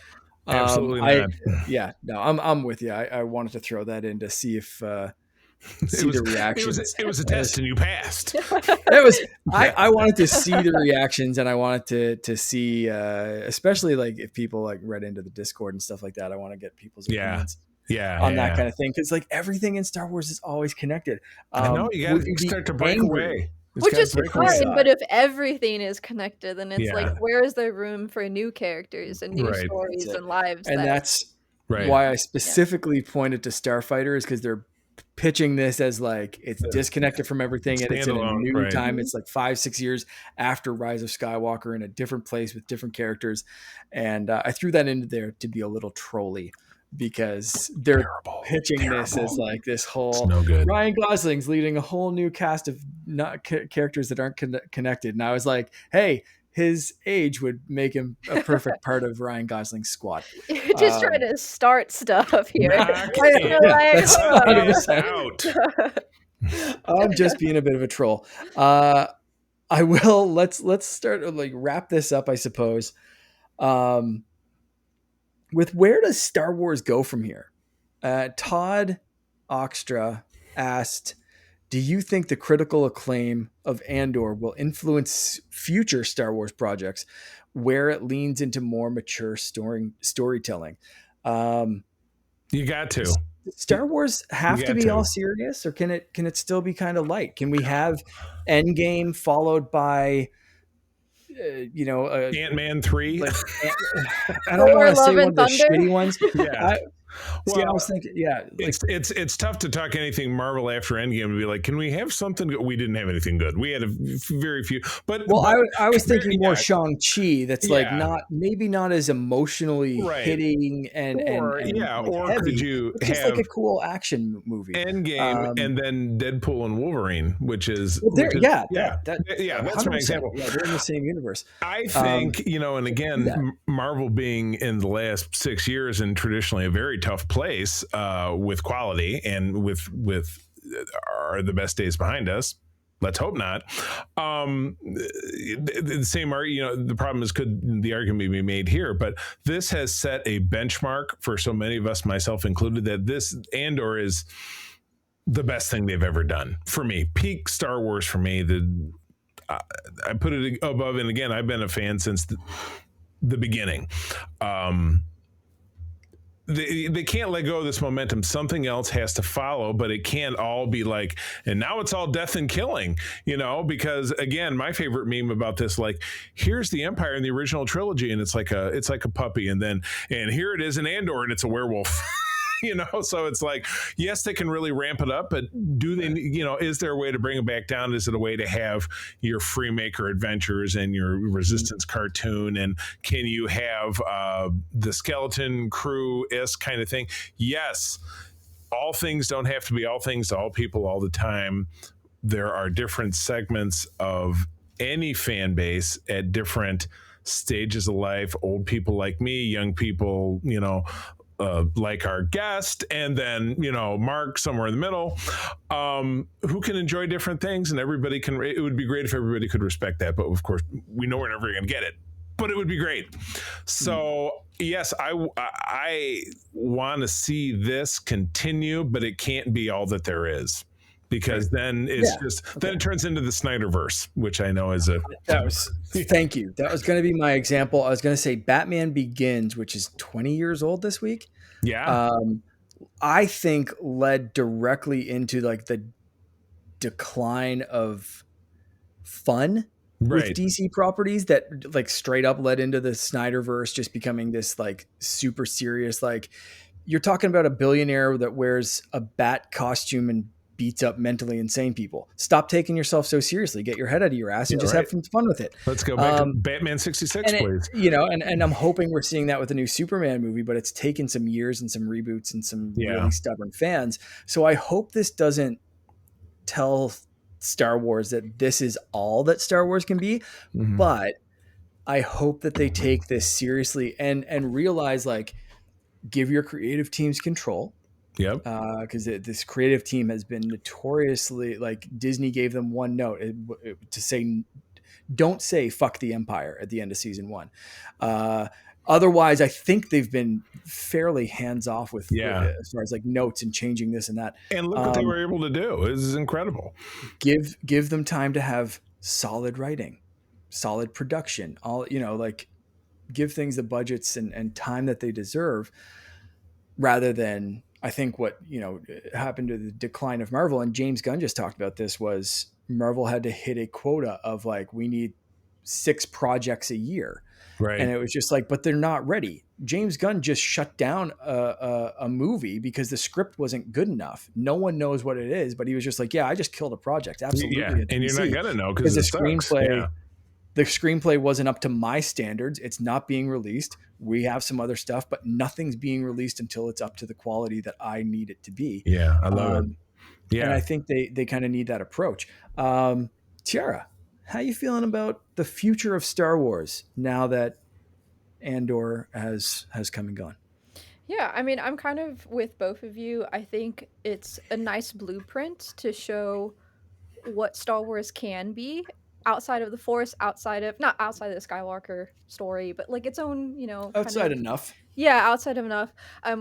Absolutely not. I'm with you. I wanted to throw that in to see if the reactions. It was a test and you passed. It was. I wanted to see the reactions, and I wanted to see, especially like if people like read into the Discord and stuff like that. I want to get people's opinions. On that kind of thing, because like everything in Star Wars is always connected. I know you got to start to break away. It's Which got is breakaways. fine, but if everything is connected, then it's like, Yeah. where is there room for new characters and new Right. That's stories it. and lives And that that's Right. why I yeah. specifically pointed to Starfighter, is because they're pitching this as like it's disconnected from everything and it's in a Standalone, new right. time. Mhm. It's like 5-6 years after Rise of Skywalker in a different place with different characters. And I threw that into there to be a little trolly because they're pitching this as like this It's whole no good. Ryan Gosling's leading a whole new cast of not characters that aren't connected. And I was like, hey, his age would make him a perfect part of Ryan Gosling's squad. You're just trying to start stuff here. Knock I it feel like, that's hold on. 100%. out. I'm just being a bit of a troll. I will let's start like wrap this up, I suppose. With where does Star Wars go from here? Todd Oxtra asked, do you think the critical acclaim of Andor will influence future Star Wars projects where it leans into more mature storytelling? You got to. Does Star Wars have You to got be to. all serious, or can it still be kind of light? Can we have Endgame followed by Ant-Man 3. like I don't want to Love say one and of the Thunder? shitty ones. Yeah. I was thinking, like It's tough to talk anything Marvel after Endgame and be like, can we have something good? We didn't have anything good. We had a very few. But I was thinking more Shang-Chi. That's like Yeah. maybe not as emotionally Right. hitting and like or heavy. could you It's just have like a cool action movie. Endgame and then Deadpool and Wolverine, which is Well, which is- that's my 100%. example. Yeah, they're in the same universe. I think, and again, Marvel being in the last 6 years in traditionally a very tough place with quality and with are the best days behind us. Let's hope not. The same argument, the problem is, could the argument be made here? But this has set a benchmark for so many of us, myself included, that this Andor is the best thing they've ever done for me. Peak Star Wars for me. I put it above, and again, I've been a fan since the beginning. They can't let go of this momentum. Something else has to follow, but it can't all be like, and now it's all death and killing, because again, my favorite meme about this, like, here's the Empire in the original trilogy, and it's like a puppy, and here it is in Andor, and it's a werewolf. So it's like, yes, they can really ramp it up, but do they, is there a way to bring it back down? Is it a way to have your Freemaker adventures and your Resistance cartoon? And can you have the skeleton crew-esque kind of thing? Yes. All things don't have to be all things to all people all the time. There are different segments of any fan base at different stages of life. Old people like me, young people, like our guest, and then Mark somewhere in the middle, who can enjoy different things, and everybody can. It would be great if everybody could respect that, but of course we know we're never going to get it. But it would be great. So yes, I want to see this continue, but it can't be all that there is, because then it's then it turns into the Snyderverse, which I know is thank you. That was going to be my example. I was going to say Batman Begins, which is 20 years old this week. Yeah. I think led directly into like the decline of fun with DC properties that like straight up led into the Snyderverse just becoming this like super serious, like you're talking about a billionaire that wears a bat costume and beats up mentally insane people. Stop taking yourself so seriously. Get your head out of your ass and just have some fun with it. Let's go back to Batman 66, please. And I'm hoping we're seeing that with the new Superman movie, but it's taken some years and some reboots and some really stubborn fans. So I hope this doesn't tell Star Wars that this is all that Star Wars can be, but I hope that they take this seriously and realize, like, give your creative teams control. Yep. Because this creative team has been notoriously, like, Disney gave them one note to say, don't say fuck the Empire at the end of season 1. Otherwise, I think they've been fairly hands off with as far as like notes and changing this and that. And look what they were able to do. This is incredible. Give them time to have solid writing, solid production, like give things the budgets and time that they deserve, rather than, I think what happened to the decline of Marvel, and James Gunn just talked about this, was Marvel had to hit a quota of like, we need 6 projects a year. And Right. it was just like, but they're not ready. James Gunn just shut down a movie because the script wasn't good enough. No one knows what it is, but he was just like, yeah, I just killed a project. Yeah. Absolutely. At And you're not DC, going to know because because it sucks. Yeah. the screenplay wasn't up to my standards. It's not being released. We have some other stuff, but nothing's being released until it's up to the quality that I need it to be. Yeah. I love it. And Yeah. I think they kind of need that approach. Tiara, how you feeling about the future of Star Wars now that Andor has come and gone? Yeah, I mean, I'm kind of with both of you. I think it's a nice blueprint to show what Star Wars can be outside of the Force, outside of not outside of the Skywalker story, but like its own, kind Outside of enough. yeah, outside of enough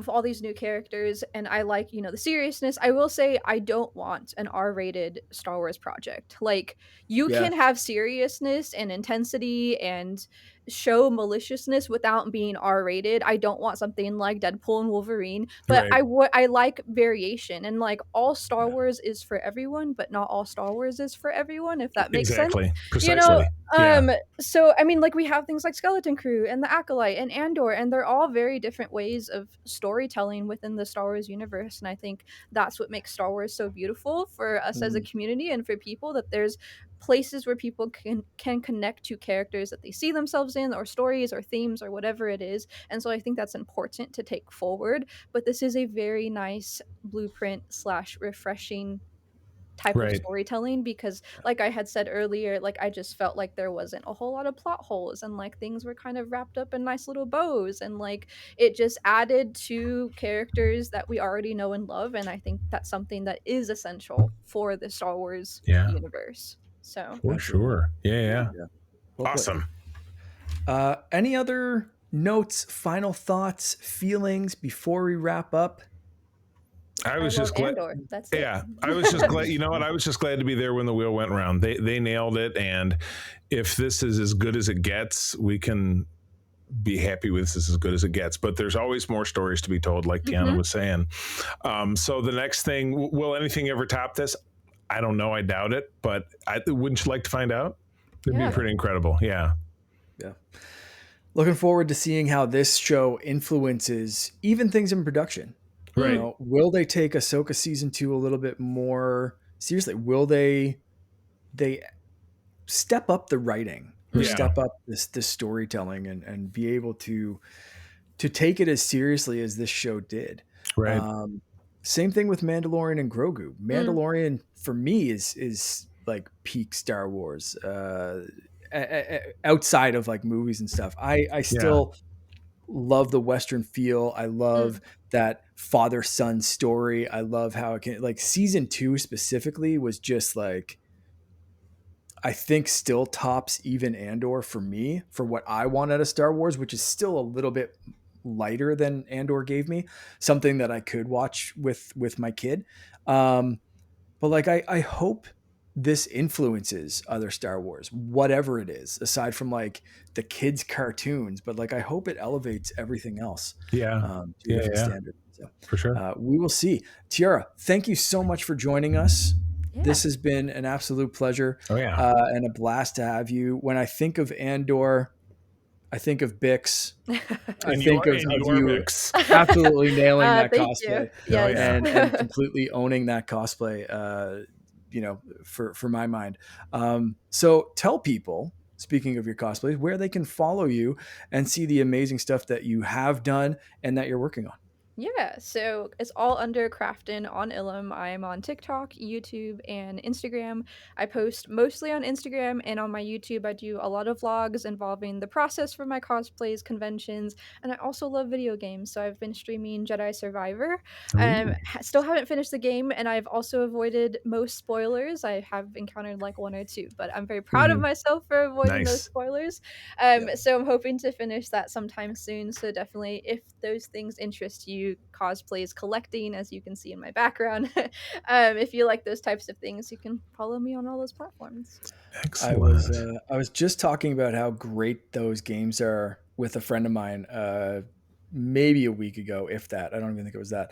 for all these new characters. And I like, the seriousness. I will say I don't want an R-rated Star Wars project. Like, you Yeah. can have seriousness and intensity and show maliciousness without being R-rated. I don't want something like Deadpool and Wolverine, but Right. I like variation, and like all Star Wars is for everyone, but not all Star Wars is for everyone, if that makes sense. Exactly. You know, Precisely. Yeah. so I mean, like, we have things like Skeleton Crew and the Acolyte and Andor, and they're all very different ways of storytelling within the Star Wars universe. And I think that's what makes Star Wars so beautiful for us as a community and for people, that there's places where people can connect to characters that they see themselves in, or stories or themes or whatever it is. And so I think that's important to take forward. But this is a very nice blueprint slash refreshing type of Right. storytelling, because like I had said earlier, like I just felt like there wasn't a whole lot of plot holes, and like things were kind of wrapped up in nice little bows, and like it just added to characters that we already know and love. And I think that's something that is essential for the Star Wars Yeah. universe. So For Absolutely. sure. Yeah. yeah. Yeah. Well put. Awesome. Any other notes, final thoughts, feelings before we wrap up? I I was love just glad. Andor. That's it. Yeah, I was just glad. You know what? I was just glad to be there when the wheel went around. They nailed it, and if this is as good as it gets, we can be happy with this as good as it gets. But there's always more stories to be told, like Tiana was saying. So the next thing, will anything ever top this? I don't know. I doubt it. But wouldn't you like to find out? It'd Yeah. be pretty incredible. Yeah. Yeah. Looking forward to seeing how this show influences even things in production. Right. You know, will they take Ahsoka season 2 a little bit more seriously? Will they step up the writing, or Yeah. step up this storytelling, and be able to take it as seriously as this show did? Right. Same thing with Mandalorian and Grogu. Mandalorian for me is like peak Star Wars. Outside of like movies and stuff, I still love the Western feel. I love that father son story. I love how it can, like, season 2 specifically was just like, I think still tops even Andor for me, for what I want out of Star Wars, which is still a little bit lighter than Andor gave me. Something that I could watch with my kid. But like, I hope this influences other Star Wars, whatever it is, aside from like the kids' cartoons. But like, I hope it elevates everything else Yeah. to a different standard. So For sure. we will see. Tiara, thank you so much for joining us. Yeah. This has been an absolute pleasure. Oh, yeah. And a blast to have you. When I think of Andor, I think of Bix. I think of you mix. absolutely nailing that Thank cosplay. you. Yes. And completely owning that cosplay, for my mind. So tell people, speaking of your cosplays, where they can follow you and see the amazing stuff that you have done and that you're working on. Yeah, so it's all under Crafton on Ilum. I am on TikTok, YouTube, and Instagram. I post mostly on Instagram, and on my YouTube, I do a lot of vlogs involving the process for my cosplays, conventions, and I also love video games. So I've been streaming Jedi Survivor. Still haven't finished the game, and I've also avoided most spoilers. I have encountered like one or two, but I'm very proud of myself for avoiding those Nice. spoilers. So I'm hoping to finish that sometime soon. So definitely, if those things interest you, cosplays, collecting, as you can see in my background, if you like those types of things, you can follow me on all those platforms. Excellent. I was just talking about how great those games are with a friend of mine, maybe a week ago, if that. I don't even think it was that.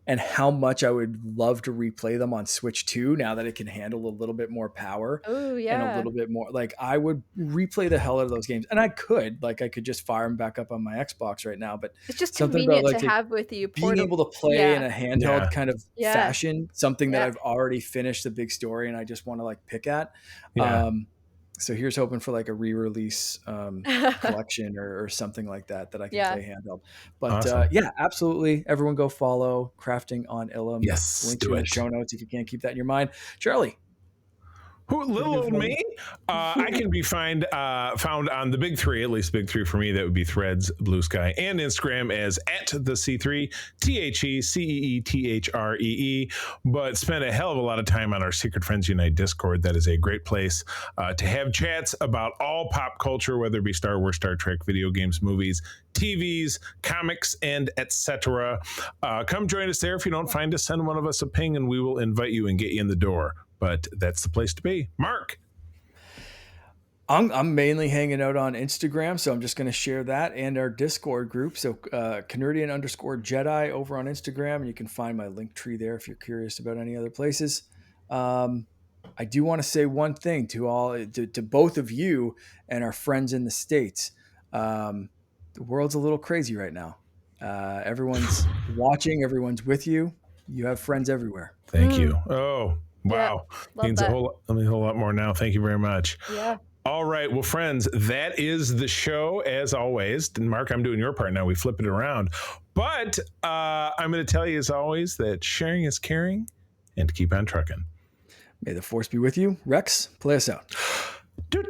and how much I would love to replay them on Switch 2 now that it can handle a little bit more power Oh, and a yeah. little bit more. Like, I would replay the hell out of those games, and I could just fire them back up on my Xbox right now. But It's just something about convenient to like it have with you being portable. able to play in Yeah. a handheld Yeah. kind of Yeah. fashion, something that Yeah. I've already finished the big story and I just want to like pick at. Yeah. So here's hoping for like a re-release collection or something like that I can Yeah. play handheld. But Awesome. yeah, absolutely. Everyone go follow Crafting on Ilum. Yes, Links do are in the it. show notes if you can't keep that in your mind. Charlie, Who, what do little you do old for me? I can be found on the big three, at least big three for me. That would be Threads, Blue Sky, and Instagram as @the C3 TheCeethree. But spend a hell of a lot of time on our Secret Friends Unite Discord. That is a great place to have chats about all pop culture, whether it be Star Wars, Star Trek, video games, movies, TVs, comics, and etc. Come join us there. If you don't find us, send one of us a ping, and we will invite you and get you in the door. But that's the place to be. Mark. I'm mainly hanging out on Instagram, so I'm just going to share that and our Discord group. So Canardian_Jedi over on Instagram, and you can find my link tree there if you're curious about any other places. I do want to say one thing to both of you and our friends in the States. The world's a little crazy right now. Everyone's watching, everyone's with you. You have friends everywhere. Thank you. Oh, Yeah. wow. Love Means that. a whole lot more now. Thank you very much. Yeah. All right. Well, friends, that is the show as always. And Mark, I'm doing your part now. We flip it around. But I'm going to tell you as always that sharing is caring and to keep on trucking. May the force be with you. Rex, play us out. Toot